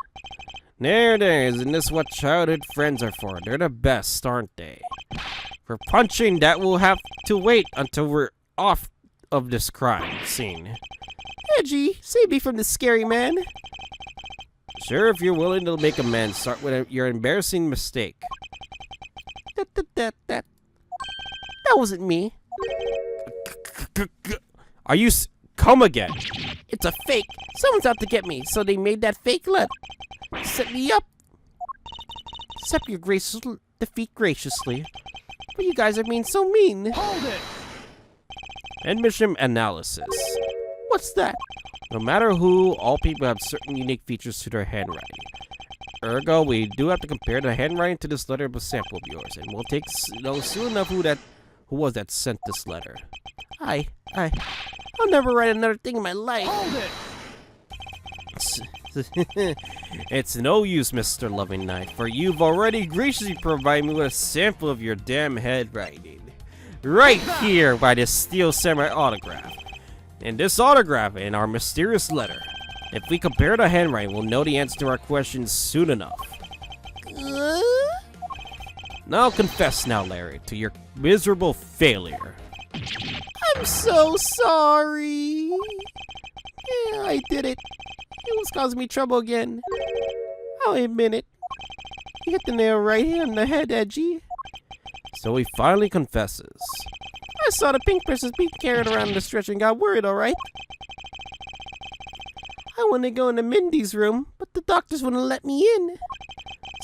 Speaker 2: There, isn't this what childhood friends are for? They're the best, aren't they? For punching, that will have to wait until we're off of this crime scene.
Speaker 4: Edgy, save me from this scary man.
Speaker 2: Sure, if you're willing to make amends, start with your embarrassing mistake.
Speaker 4: That wasn't me.
Speaker 2: Are you come again?
Speaker 4: It's a fake. Someone's out to get me, so they made that fake letter. Set me up. Accept your defeat graciously. But you guys are being so mean.
Speaker 3: Hold it!
Speaker 2: Admission analysis.
Speaker 4: What's that?
Speaker 2: No matter who, all people have certain unique features to their handwriting. Ergo, we do have to compare the handwriting to this letter of a sample of yours, and we'll take soon enough who was that sent this letter.
Speaker 4: I'll never write another thing in my life.
Speaker 3: Hold it!
Speaker 2: It's no use, Mr. Loving Knight, for you've already graciously provided me with a sample of your damn handwriting. Right here by this Steel Samurai autograph. And this autograph in our mysterious letter. If we compare the handwriting, we'll know the answer to our questions soon enough. Now confess now, Larry, to your miserable failure.
Speaker 4: I'm so sorry. I did it. It was causing me trouble again. I'll admit it. You hit the nail right here on the head, Edgy. So he finally confesses. I saw the pink princess being carried around the stretcher and got worried, alright? I wanted to go into Mindy's room, but the doctors wouldn't let me in.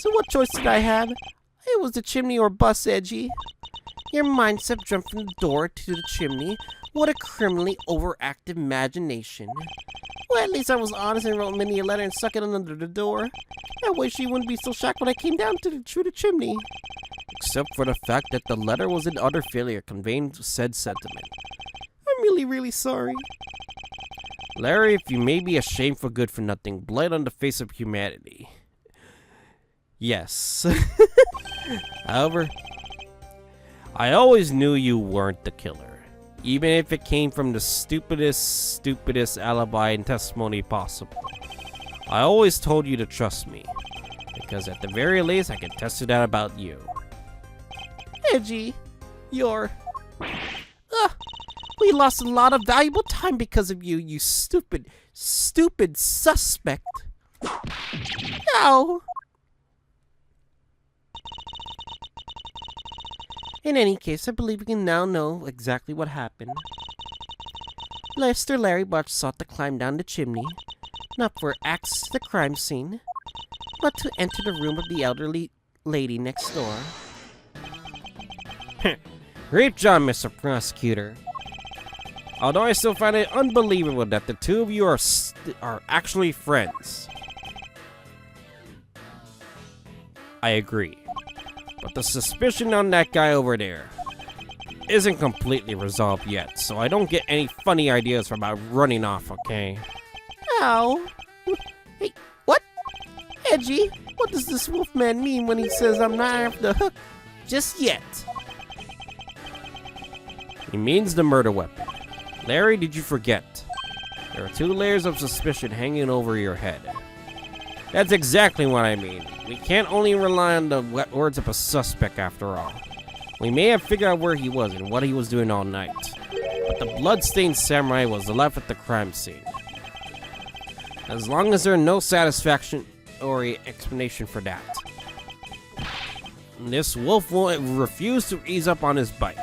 Speaker 4: So what choice did I have? It was the chimney or bus, Edgy. Your mindset jumped from the door to the chimney. What a criminally overactive imagination. Well, at least I was honest and wrote Mindy a letter and stuck it under the door. That way she wouldn't be so shocked when I came down through the chimney. Except for the fact that the letter was an utter failure conveying said sentiment. I'm really sorry. Larry, if you may be a shameful good-for-nothing blight on the face of humanity. Yes. However, I always knew you weren't the killer. Even if it came from the stupidest alibi and testimony possible. I always told you to trust me. Because at the very least, I can test it out about you. Edgy, you're... we lost a lot of valuable time because of you, you stupid suspect. Ow! In any case, I believe we can now know exactly what happened. Lester Larry Butz sought to climb down the chimney, not for access to the crime scene, but to enter the room of the elderly lady next door. Great job, Mr. Prosecutor. Although I still find it unbelievable that the two of you are actually friends. I agree. But the suspicion on that guy over there isn't completely resolved yet, so I don't get any funny ideas about running off, okay? Ow. Hey, what? Edgy, what does this wolfman mean when he says I'm not off the hook just yet? He means the murder weapon. Larry, did you forget? There are 2 layers of suspicion hanging over your head. That's exactly what I mean. We can't only rely on the words of a suspect after all. We may have figured out where he was and what he was doing all night. But the blood-stained samurai was left at the crime scene. As long as there's no satisfactory explanation for that. This wolf will refuse to ease up on his bite.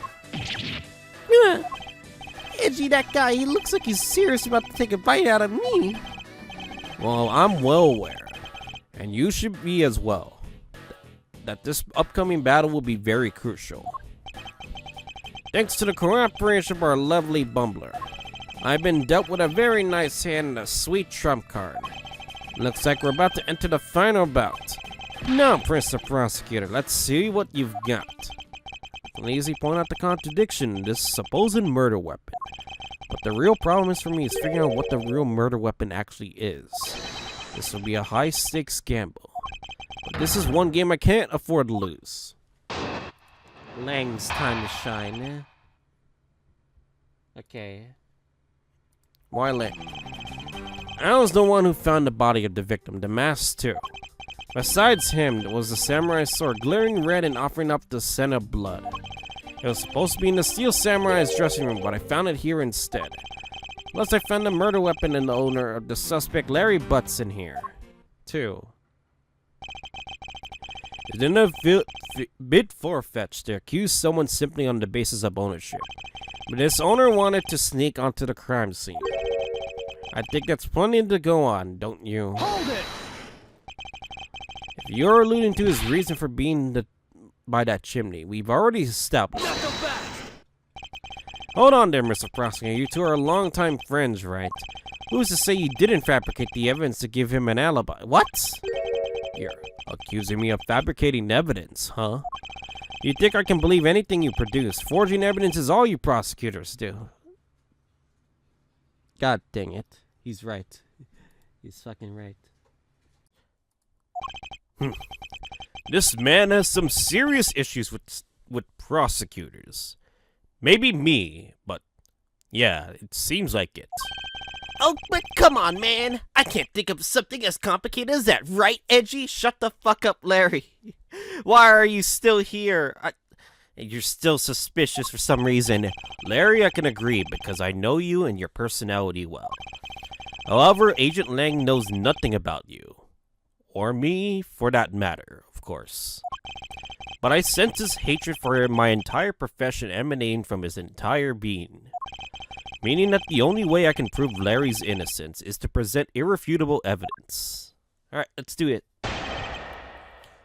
Speaker 4: Edgy, that guy, he looks like he's serious about to take a bite out of me. Well, I'm well aware, and you should be as well, that this upcoming battle will be very crucial. Thanks to the cooperation of our lovely bumbler, I've been dealt with a very nice hand and a sweet trump card. Looks like we're about to enter the final bout. Now, Mr. Prosecutor, let's see what you've got. I can easily point out the contradiction in this supposed murder weapon. But the real problem is for me is figuring out what the real murder weapon actually is. This will be a high-stakes gamble. But this is one game I can't afford to lose. Lang's time to shine, eh? Okay. Why Lang? I was the one who found the body of the victim, the mask too. Besides him, there was the samurai sword glaring red and offering up the scent of blood. It was supposed to be in the Steel Samurai's dressing room, but I found it here instead. Plus, I found the murder weapon and the owner of the suspect, Larry Butz, in here, too. Isn't it a bit far-fetched to accuse someone simply on the basis of ownership? But this owner wanted to sneak onto the crime scene. I think that's plenty to go on, don't you?
Speaker 3: Hold it!
Speaker 4: If you're alluding to his reason for being by that chimney, we've already established. Hold on there, Mr. Prosecutor. You two are longtime friends, right? Who's to say you didn't fabricate the evidence to give him an alibi? What? You're accusing me of fabricating evidence, huh? You think I can believe anything you produce? Forging evidence is all you prosecutors do. God dang it. He's right. He's fucking right. This man has some serious issues with prosecutors. Maybe me, but yeah, it seems like it.
Speaker 2: Oh, but come on, man. I can't think of something as complicated as that, right, Edgy? Shut the fuck up, Larry. Why are you still here? You're still suspicious for some reason.
Speaker 4: Larry, I can agree because I know you and your personality well.
Speaker 2: However, Agent Lang knows nothing about you. Or me, for that matter, of course. But I sense his hatred for my entire profession emanating from his entire being. Meaning that the only way I can prove Larry's innocence is to present irrefutable evidence. Alright, let's do it.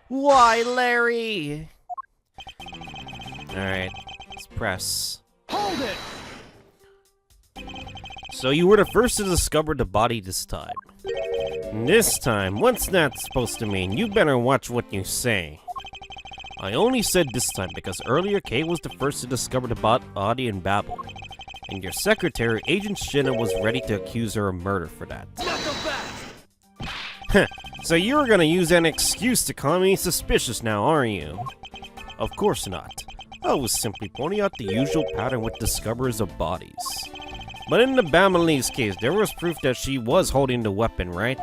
Speaker 2: Why, Larry? Alright, let's press.
Speaker 3: Hold it!
Speaker 2: So you were the first to discover the body this time. This time, what's that supposed to mean? You better watch what you say. I only said this time because earlier Kay was the first to discover the body in Babel. And your secretary, Agent Shinna, was ready to accuse her of murder for that. Heh, so you're gonna use an excuse to call me suspicious now, aren't you? Of course not. I was simply pointing out the usual pattern with discoverers of bodies. But in the Bamalee's case, there was proof that she was holding the weapon, right?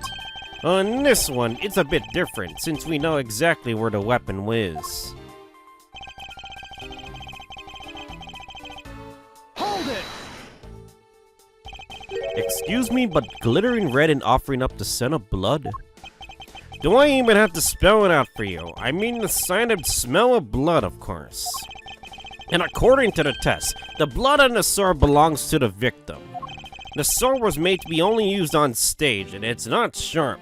Speaker 2: On this one, it's a bit different, since we know exactly where the weapon was.
Speaker 3: Hold it!
Speaker 2: Excuse me, but glittering red and offering up the scent of blood? Do I even have to spell it out for you? I mean the sign of smell of blood, of course. And according to the test, the blood on the sword belongs to the victim. The sword was made to be only used on stage, and it's not sharp.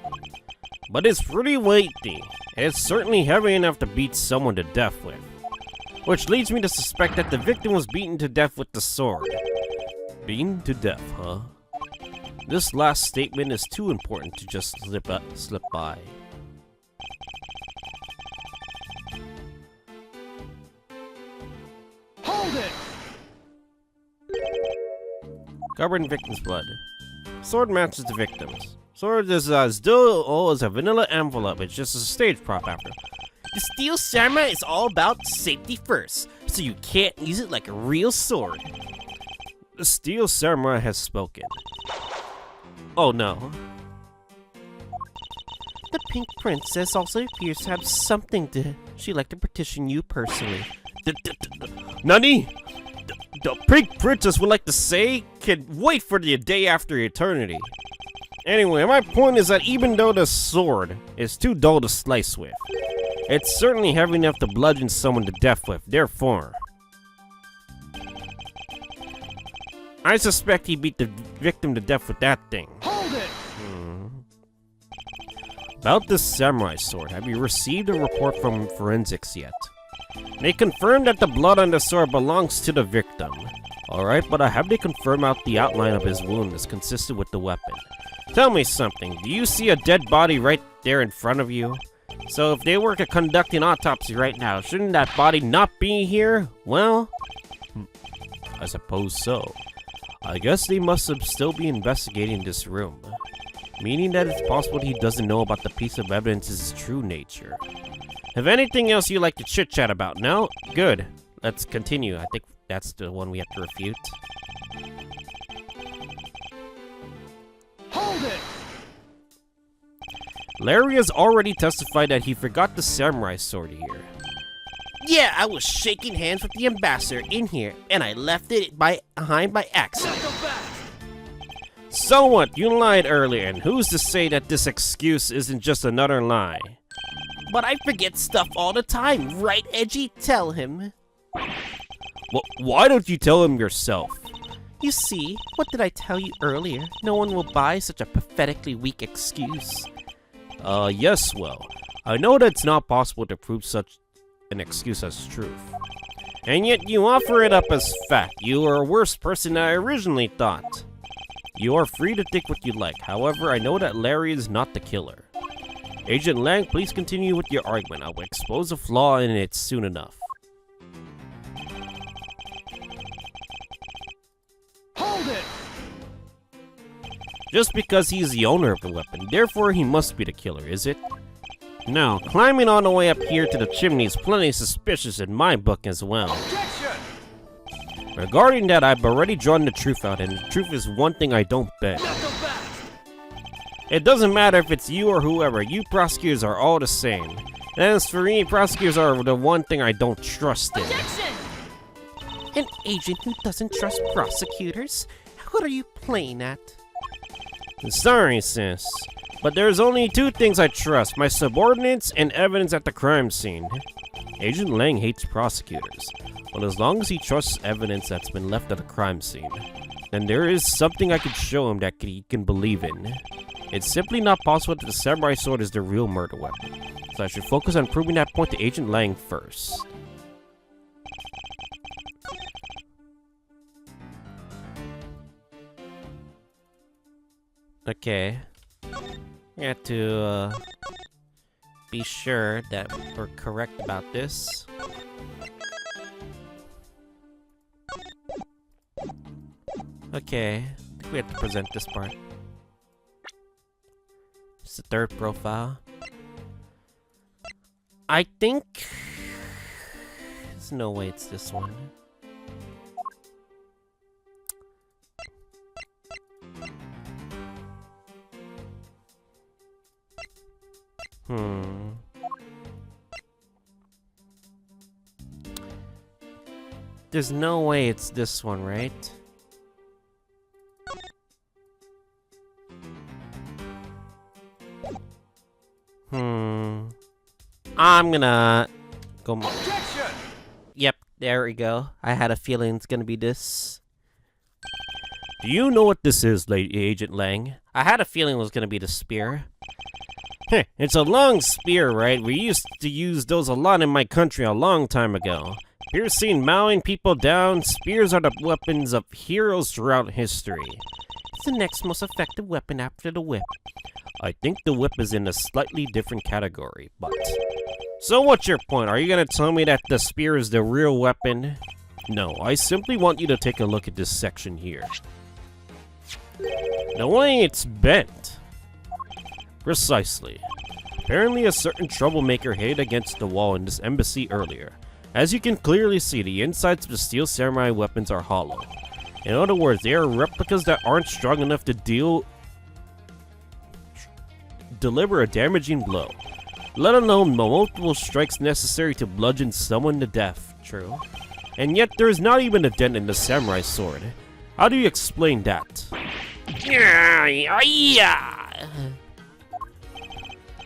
Speaker 2: But it's pretty weighty, and it's certainly heavy enough to beat someone to death with. Which leads me to suspect that the victim was beaten to death with the sword. Beaten to death, huh? This last statement is too important to just slip by.
Speaker 3: Hold it!
Speaker 2: Covered in victim's blood. Sword matches the victim's. Sword is still as a vanilla envelope. It's just a stage prop after. The steel samurai is all about safety first, so you can't use it like a real sword. The steel samurai has spoken. Oh no. The pink princess also appears to have something to... She'd like to petition you personally. Nani? The pink princess would like to say, can wait for the day after eternity. Anyway, my point is that even though the sword is too dull to slice with, it's certainly heavy enough to bludgeon someone to death with, therefore. I suspect he beat the victim to death with that thing.
Speaker 3: Hold it!
Speaker 2: About this samurai sword, have you received a report from forensics yet? They confirmed that the blood on the sword belongs to the victim. Alright, but have they confirmed out the outline of his wound is consistent with the weapon? Tell me something, do you see a dead body right there in front of you? So if they were to conduct an autopsy right now, shouldn't that body not be here? Well, I suppose so. I guess they must still be investigating this room. Meaning that it's possible he doesn't know about the piece of evidence's true nature. Have anything else you'd like to chit-chat about? No? Good. Let's continue. I think that's the one we have to refute.
Speaker 3: Hold it! Larry
Speaker 2: has already testified that he forgot the samurai sword here.
Speaker 4: Yeah, I was shaking hands with the ambassador in here, and I left it behind by accident.
Speaker 2: So what? You lied earlier, and who's to say that this excuse isn't just another lie?
Speaker 4: But I forget stuff all the time, right, Edgy? Tell him.
Speaker 2: Well, why don't you tell him yourself?
Speaker 4: You see, what did I tell you earlier? No one will buy such a pathetically weak excuse.
Speaker 2: Yes, well, I know that it's not possible to prove such an excuse as truth. And yet you offer it up as fact. You are a worse person than I originally thought. You are free to think what you like. However, I know that Larry is not the killer. Agent Lang, please continue with your argument. I will expose a flaw in it soon enough.
Speaker 3: Hold it!
Speaker 2: Just because he is the owner of the weapon, therefore he must be the killer, is it? No, climbing all the way up here to the chimney is plenty suspicious in my book as well.
Speaker 3: Objection!
Speaker 2: Regarding that, I've already drawn the truth out, and the truth is one thing I don't bet. It doesn't matter if it's you or whoever, you prosecutors are all the same. And as for me, prosecutors are the one thing I don't trust in.
Speaker 4: Objection!
Speaker 2: An agent who doesn't trust prosecutors? What are you playing at? Sorry, sis. But there's only two things I trust, my subordinates and evidence at the crime scene. Agent Lang hates prosecutors, but as long as he trusts evidence that's been left at the crime scene, then there is something I could show him that he can believe in. It's simply not possible that the samurai sword is the real murder weapon, so I should focus on proving that point to Agent Lang first. Okay. We have to be sure that we're correct about this. Okay, I think we have to present this part. It's the third profile. I think there's no way it's this one. There's no way it's this one, right? I'm gonna go.
Speaker 3: Objection!
Speaker 2: Yep, there we go. I had a feeling it's gonna be this. Do you know what this is, Agent Lang? I had a feeling it was gonna be the spear. Heh, it's a long spear, right? We used to use those a lot in my country a long time ago. Piercing, mowing people down, spears are the weapons of heroes throughout history. It's the next most effective weapon after the whip. I think the whip is in a slightly different category, but... So what's your point? Are you gonna tell me that the spear is the real weapon? No, I simply want you to take a look at this section here. The way it's bent. Precisely. Apparently a certain troublemaker hid against the wall in this embassy earlier. As you can clearly see, the insides of the steel samurai weapons are hollow. In other words, they are replicas that aren't strong enough to deliver a damaging blow, let alone multiple strikes necessary to bludgeon someone to death. True. And yet there is not even a dent in the samurai sword. How do you explain that?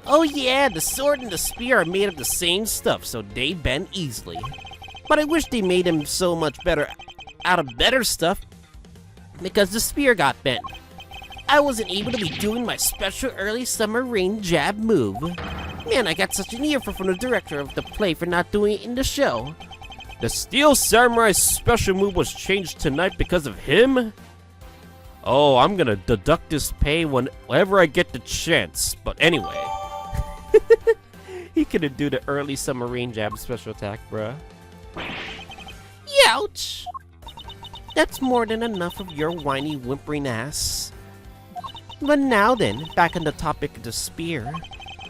Speaker 2: Oh yeah, the sword and the spear are made of the same stuff, so they bend easily. But I wish they made them so much better out of better stuff, because the spear got bent. I wasn't able to be doing my special early summer rain jab move. Man, I got such an earful from the director of the play for not doing it in the show. The Steel Samurai's special move was changed tonight because of him? Oh, I'm gonna deduct his pay whenever I get the chance. But anyway. He couldn't do the early summer rain jab special attack, bruh. Youch! That's more than enough of your whiny, whimpering ass. But now then, back on the topic of the spear.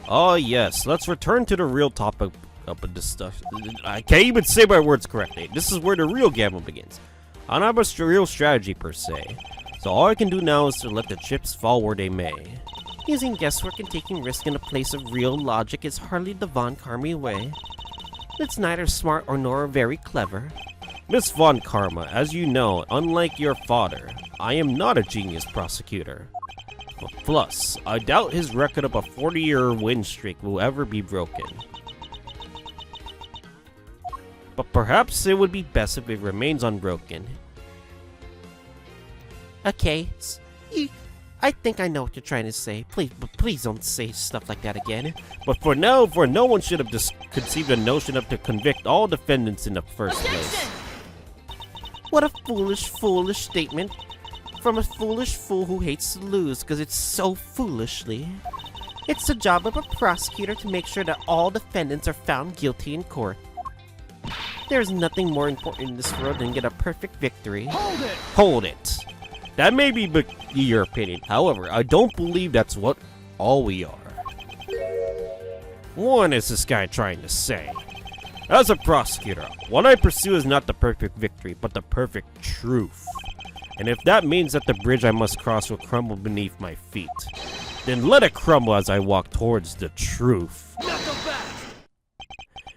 Speaker 2: Oh yes, let's return to the real topic of this stuff. I can't even say my words correctly. This is where the real gamble begins. I don't have a real strategy per se, so all I can do now is to let the chips fall where they may. Using guesswork and taking risk in a place of real logic is hardly the Von Karma way. It's neither smart or nor very clever. Miss Von Karma, as you know, unlike your father, I am not a genius prosecutor. Plus, I doubt his record of a 40-year win streak will ever be broken. But perhaps it would be best if it remains unbroken. Okay, I think I know what you're trying to say. Please don't say stuff like that again. But for no one should have conceived a notion of to convict all defendants in the first place. What a foolish statement from a foolish fool who hates to lose because it's so foolishly. It's the job of a prosecutor to make sure that all defendants are found guilty in court. There's nothing more important in this world than get a perfect victory.
Speaker 3: Hold it!
Speaker 2: Hold it. That may be your opinion. However, I don't believe that's what all we are. What is this guy trying to say? As a prosecutor, what I pursue is not the perfect victory, but the perfect truth. And if that means that the bridge I must cross will crumble beneath my feet, then let it crumble as I walk towards the truth.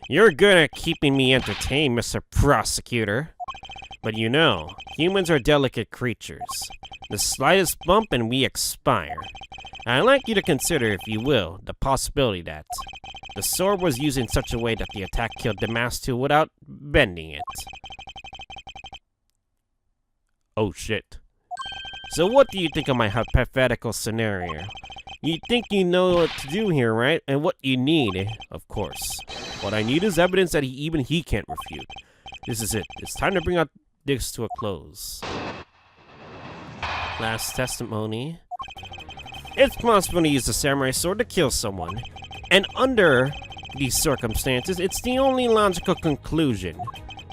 Speaker 2: You're good at keeping me entertained, Mr. Prosecutor. But you know, Humans are delicate creatures. The slightest bump and we expire. I'd like you to consider, if you will, the possibility that the sword was used in such a way that the attack killed the master without bending it. Oh shit. So what do you think of my hypothetical scenario? You think you know what to do here, right? And what you need, of course. What I need is evidence that even he can't refute. This is it. It's time to bring out this to a close. Last testimony. It's possible to use the samurai sword to kill someone. And under these circumstances, it's the only logical conclusion.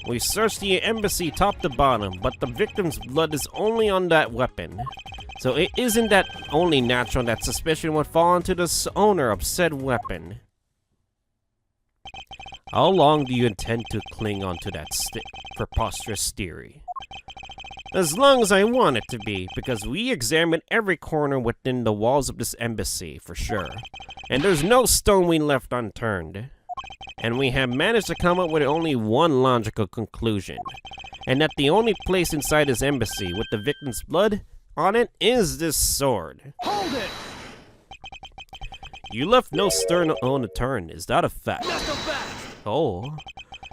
Speaker 2: We searched the embassy top to bottom, but the victim's blood is only on that weapon. So it isn't that only natural that suspicion would fall onto the owner of said weapon. How long do you intend to cling onto that preposterous theory? As long as I want it to be, because we examined every corner within the walls of this embassy, for sure. And there's no stone we left unturned. And we have managed to come up with only one logical conclusion. And that the only place inside this embassy with the victim's blood on it is this sword.
Speaker 3: Hold it!
Speaker 2: You left no stone unturned, is that a fact?
Speaker 3: Not so fast!
Speaker 2: Oh.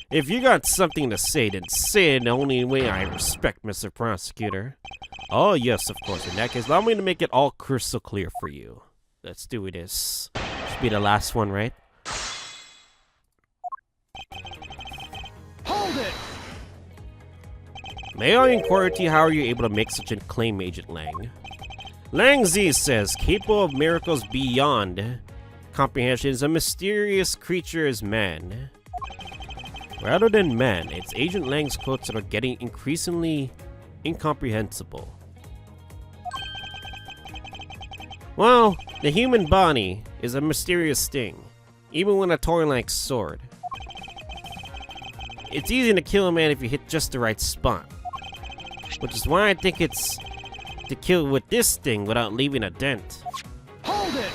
Speaker 2: If you got something to say, then say it the only way I respect, Mr. Prosecutor. Oh, yes, of course. In that case, allow me to make it all crystal clear for you. Let's do this. Should be the last one, right?
Speaker 3: Hold it!
Speaker 2: May I inquire to you how are you able to make such a claim, Agent Lang? Lang Z says, capable of miracles beyond comprehension is a mysterious creature as man. Rather than man, it's Agent Lang's quotes that are getting increasingly incomprehensible. Well, the human body is a mysterious thing, even with a toy-like sword. It's easy to kill a man if you hit just the right spot, which is why I think it's to kill with this thing without leaving a dent.
Speaker 3: Hold it!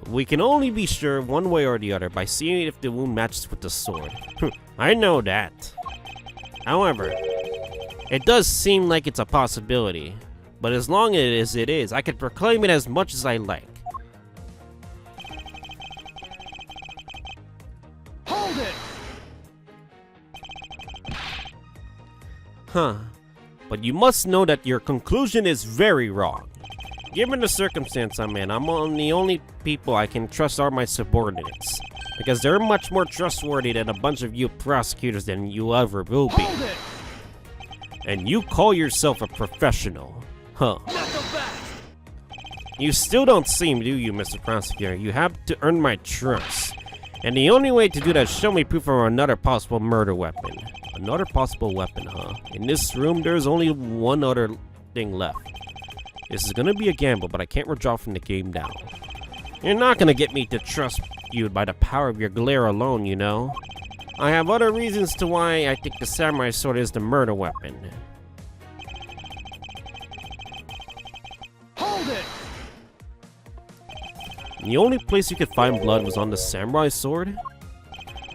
Speaker 2: We can only be sure one way or the other by seeing if the wound matches with the sword. I know that. However, it does seem like it's a possibility, but as long as it is, I can proclaim it as much as I like.
Speaker 3: Hold it!
Speaker 2: Huh. But you must know that your conclusion is very wrong. Given the circumstance I'm in, the only people I can trust are my subordinates. Because they're much more trustworthy than a bunch of you prosecutors than you ever will be.
Speaker 3: Hold it!
Speaker 2: And you call yourself a professional. Huh.
Speaker 3: Not so fast!
Speaker 2: You still don't seem, do you, Mr. Prosecutor? You have to earn my trust. And the only way to do that is show me proof of another possible murder weapon. Another possible weapon, huh? In this room, there's only one other thing left. This is gonna be a gamble, but I can't withdraw from the game now. You're not gonna get me to trust you by the power of your glare alone, you know. I have other reasons to why I think the samurai sword is the murder weapon.
Speaker 3: Hold it!
Speaker 2: The only place you could find blood was on the samurai sword?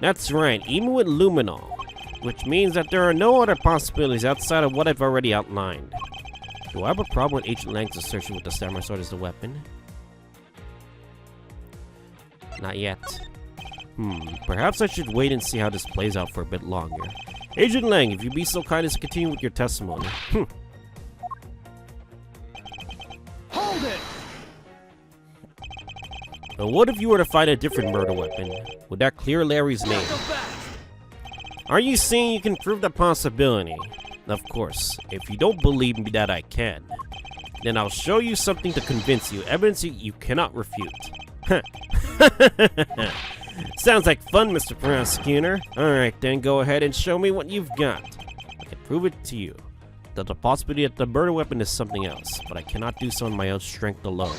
Speaker 2: That's right, even with luminol. Which means that there are no other possibilities outside of what I've already outlined. Do I have a problem with Agent Lang's assertion with the samurai sword as the weapon? Not yet. Perhaps I should wait and see how this plays out for a bit longer. Agent Lang, if you'd be so kind as to continue with your testimony.
Speaker 3: Hold it!
Speaker 2: Now what if you were to find a different murder weapon? Would that clear Larry's name?
Speaker 3: Not so fast!
Speaker 2: Are you saying you can prove the possibility? Of course, if you don't believe me that I can, then I'll show you something to convince you, evidence you cannot refute. Sounds like fun, Mr. Prosecutor. Alright then, go ahead and show me what you've got. I can prove it to you that the possibility that the murder weapon is something else, but I cannot do so on my own strength alone.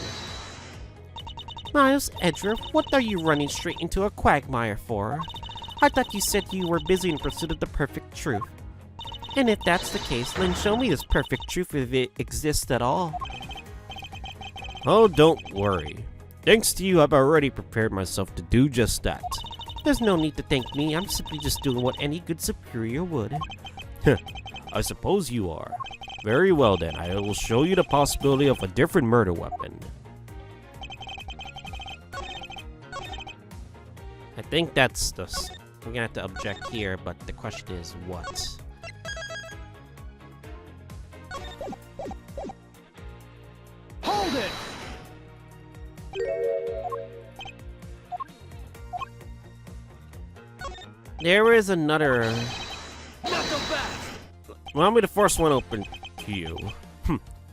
Speaker 1: Miles, Edgeworth, what are you running straight into a quagmire for? I thought you said you were busy in pursuit of the perfect truth. And if that's the case, then show me this perfect truth if it exists at all.
Speaker 2: Oh, don't worry. Thanks to you, I've already prepared myself to do just that.
Speaker 1: There's no need to thank me, I'm simply just doing what any good superior would.
Speaker 2: I suppose you are. Very well then, I will show you the possibility of a different murder weapon. I think that's the... We're gonna have to object here, but the question is what?
Speaker 3: Hold it!
Speaker 2: There is another...
Speaker 3: Not so fast!
Speaker 2: Well, I'll be the first one open to you.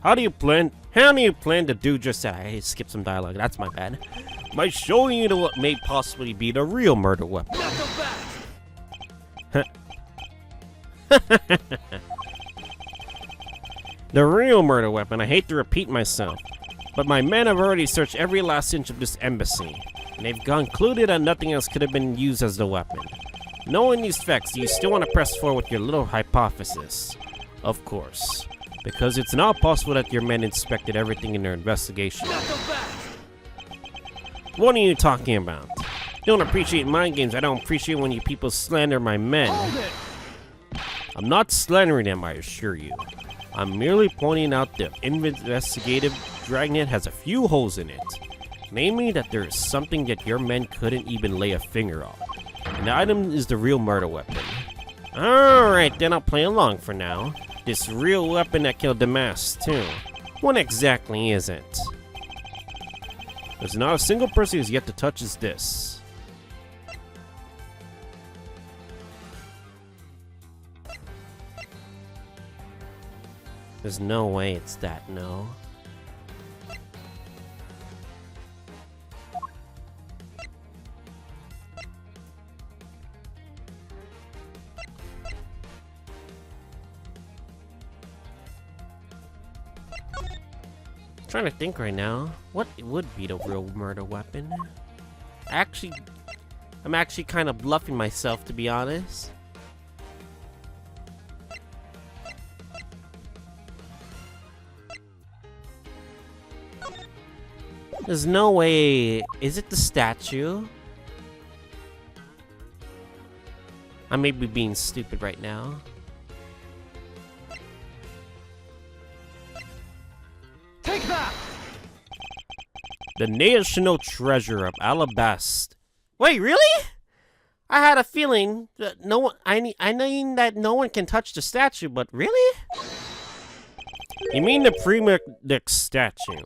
Speaker 2: How do you plan to do just that? I skipped some dialogue, that's my bad. By showing you what may possibly be the real murder weapon.
Speaker 3: Not so fast!
Speaker 2: The real murder weapon, I hate to repeat myself, but my men have already searched every last inch of this embassy, and they've concluded that nothing else could have been used as the weapon. Knowing these facts, do you still want to press forward with your little hypothesis? Of course, because it's not possible that your men inspected everything in their investigation.
Speaker 3: Not so fast!
Speaker 2: What are you talking about? You don't appreciate mind games, I don't appreciate when you people slander my men.
Speaker 3: Hold it!
Speaker 2: I'm not slandering them, I assure you. I'm merely pointing out the investigative dragnet has a few holes in it. Namely that there is something that your men couldn't even lay a finger on. And the item is the real murder weapon. Alright, then I'll play along for now. This real weapon that killed Damas, too. What exactly is it? There's not a single person who's yet to touch this. There's no way it's that, no. Trying to think right now. What would be the real murder weapon? I'm actually kind of bluffing myself, to be honest. There's no way. Is it the statue? I may be being stupid right now.
Speaker 3: Take that!
Speaker 2: The national treasure of Alabasta. Wait, really? I had a feeling that no one. I mean that no one can touch the statue, but really? You mean the Premix statue?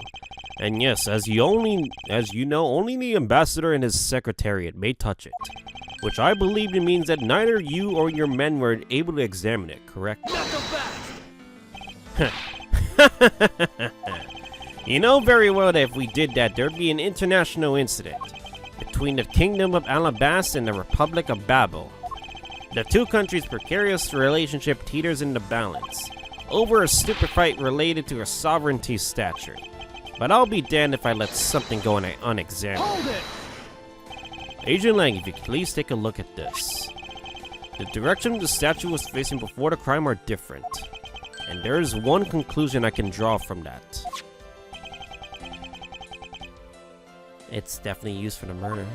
Speaker 2: And yes, as you know, only the ambassador and his secretariat may touch it. Which I believe it means that neither you or your men were able to examine it, correct?
Speaker 3: Not so fast!
Speaker 2: You know very well that if we did that, there'd be an international incident between the Kingdom of Alabasta and the Republic of Babel. The two countries' precarious relationship teeters in the balance over a stupid fight related to a sovereignty statute. But I'll be damned if I let something go unexamined.
Speaker 3: Hold it!
Speaker 2: Agent Lang, if you could please take a look at this. The direction the statue was facing before the crime are different. And there is one conclusion I can draw from that. It's definitely used for the murder.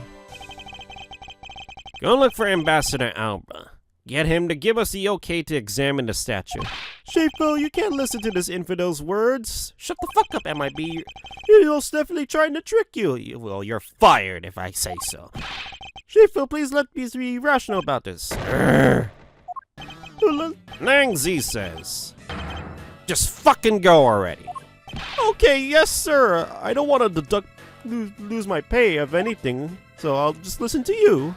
Speaker 2: Go look for Ambassador Alba. Get him to give us the okay to examine the statue. Shafo, you can't listen to this infidel's words. Shut the fuck up, MIB. He's definitely trying to trick you. Well, you're fired if I say so. Shafo, please let me be rational about this. Lang Z says. Just fucking go already. Okay, yes, sir. I don't want to lose my pay, if anything, so I'll just listen to you.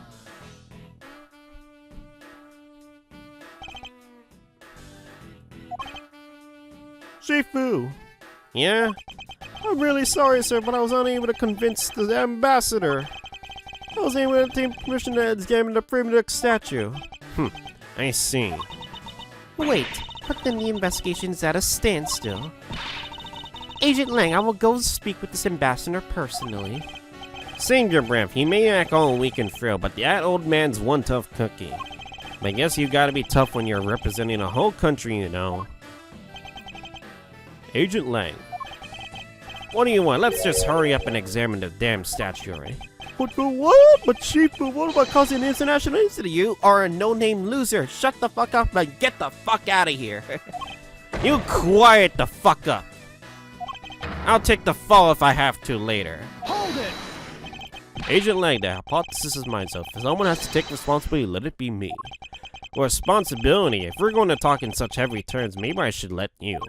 Speaker 2: Shifu. Yeah? I'm really sorry, sir, but I was unable to convince the ambassador. I was able to obtain permission to examine the Premix statue. I see.
Speaker 4: Wait, but then the investigation's at a standstill. Agent Lang, I will go speak with this ambassador personally.
Speaker 2: Save your breath. He may act all weak and frail, but that old man's one tough cookie. I guess you gotta be tough when you're representing a whole country, you know. Agent Lang. What do you want? Let's just hurry up and examine the damn statue, right?
Speaker 1: But what? But Chief, but what about causing an international incident?
Speaker 2: You are a no-name loser. Shut the fuck up and get the fuck out of here. You quiet the fuck up. I'll take the fall if I have to later.
Speaker 3: Hold it!
Speaker 2: Agent Lang, the hypothesis is mine, so if someone has to take responsibility, let it be me. Responsibility? If we're going to talk in such heavy terms, maybe I should let you.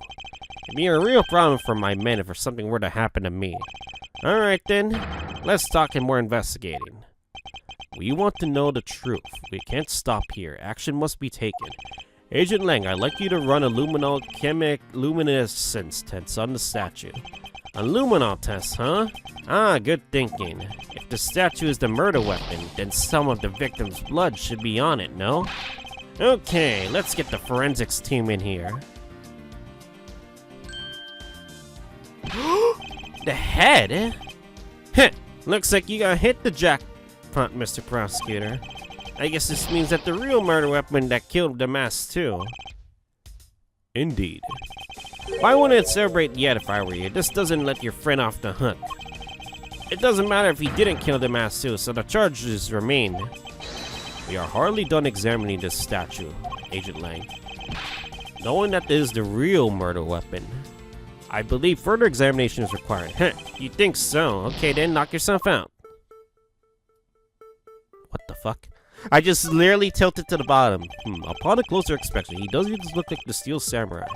Speaker 2: It'd be a real problem for my men if something were to happen to me. Alright then, let's talk and more investigating. We want to know the truth. We can't stop here. Action must be taken. Agent Lang, I'd like you to run a luminescence test on the statue. A luminol test, huh? Ah, good thinking. If the statue is the murder weapon, then some of the victim's blood should be on it, no? Okay, let's get the forensics team in here. The head? Heh, looks like you got hit the jackpot, Mr. Prosecutor. I guess this means that the real murder weapon that killed the mask too. Indeed. I wouldn't celebrate yet if I were you. This doesn't let your friend off the hook. It doesn't matter if he didn't kill the mask too, so the charges remain. We are hardly done examining this statue, Agent Lang. Knowing that this is the real murder weapon, I believe further examination is required. Heh, you think so? Okay then, knock yourself out. What the fuck? I just literally tilted to the bottom. Upon a closer inspection, he doesn't just look like the Steel Samurai.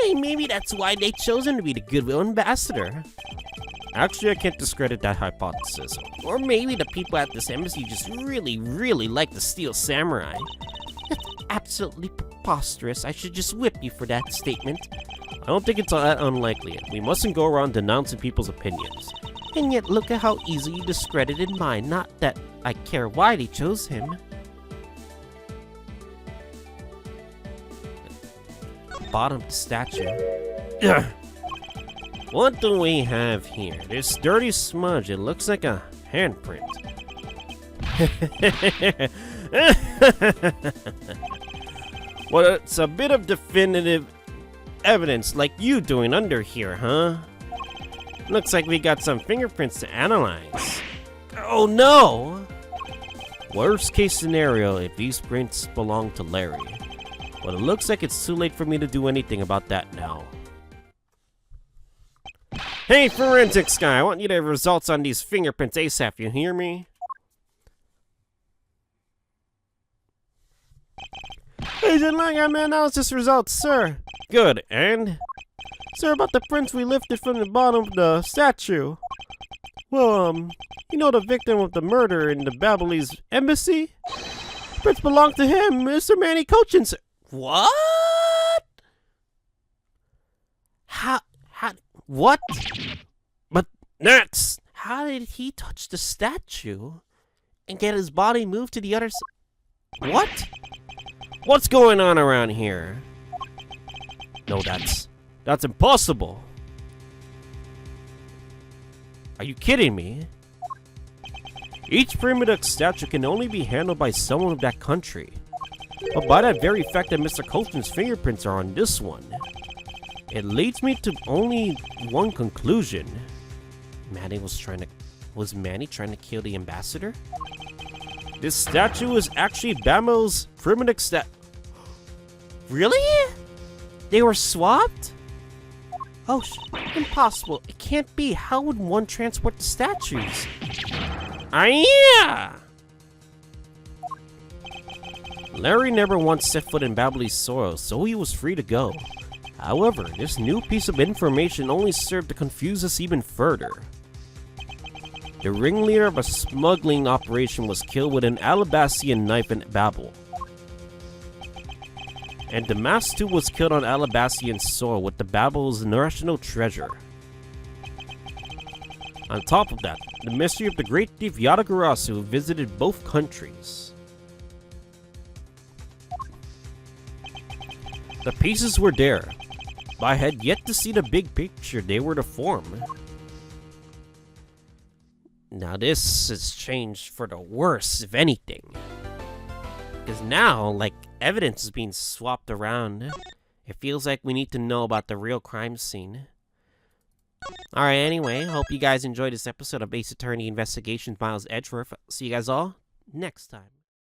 Speaker 2: Hey, maybe that's why they chose him to be the Goodwill Ambassador. Actually, I can't discredit that hypothesis. Or maybe the people at this embassy just really, really like the Steel Samurai. That's absolutely preposterous. I should just whip you for that statement. I don't think it's that unlikely. We mustn't go around denouncing people's opinions. And yet, look at how easily you discredited mine. Not that I care why they chose him. Bottom of the statue. Ugh. What do we have here? This dirty smudge. It looks like a handprint. Well, it's a bit of definitive evidence like you doing under here, huh? Looks like we got some fingerprints to analyze. Oh no! Worst case scenario if these prints belong to Larry. But it looks like it's too late for me to do anything about that now. Hey, forensics guy, I want you to have results on these fingerprints ASAP, you hear me? Agent Lang, I'm analysis results, sir. Good, and? Sir, about the prints we lifted from the bottom of the statue. Well, you know the victim of the murder in the Babylese embassy? Prints belong to him, Mr. Manny Cochin, sir. What? What? But that's... How did he touch the statue and get his body moved to the other side? What? What's going on around here? No, that's impossible. Are you kidding me? Each primitive statue can only be handled by someone of that country. But by that very fact that Mr. Colton's fingerprints are on this one, it leads me to only one conclusion. Was Manny trying to kill the ambassador? This statue was actually Bamo's primitive Really? They were swapped? Oh, impossible. It can't be. How would one transport the statues? Yeah! Larry never once set foot in Babylese soil, so he was free to go. However, this new piece of information only served to confuse us even further. The ringleader of a smuggling operation was killed with an Alabastian knife in Babel. And the mask too was killed on Alabastian soil with the Babel's national treasure. On top of that, the mystery of the great thief Yadagarasu visited both countries. The pieces were there, but I had yet to see the big picture they were to form. Now this has changed for the worse, if anything. Because now, like, evidence is being swapped around. It feels like we need to know about the real crime scene. Alright, anyway, hope you guys enjoyed this episode of Ace Attorney Investigations Miles Edgeworth. See you guys all next time.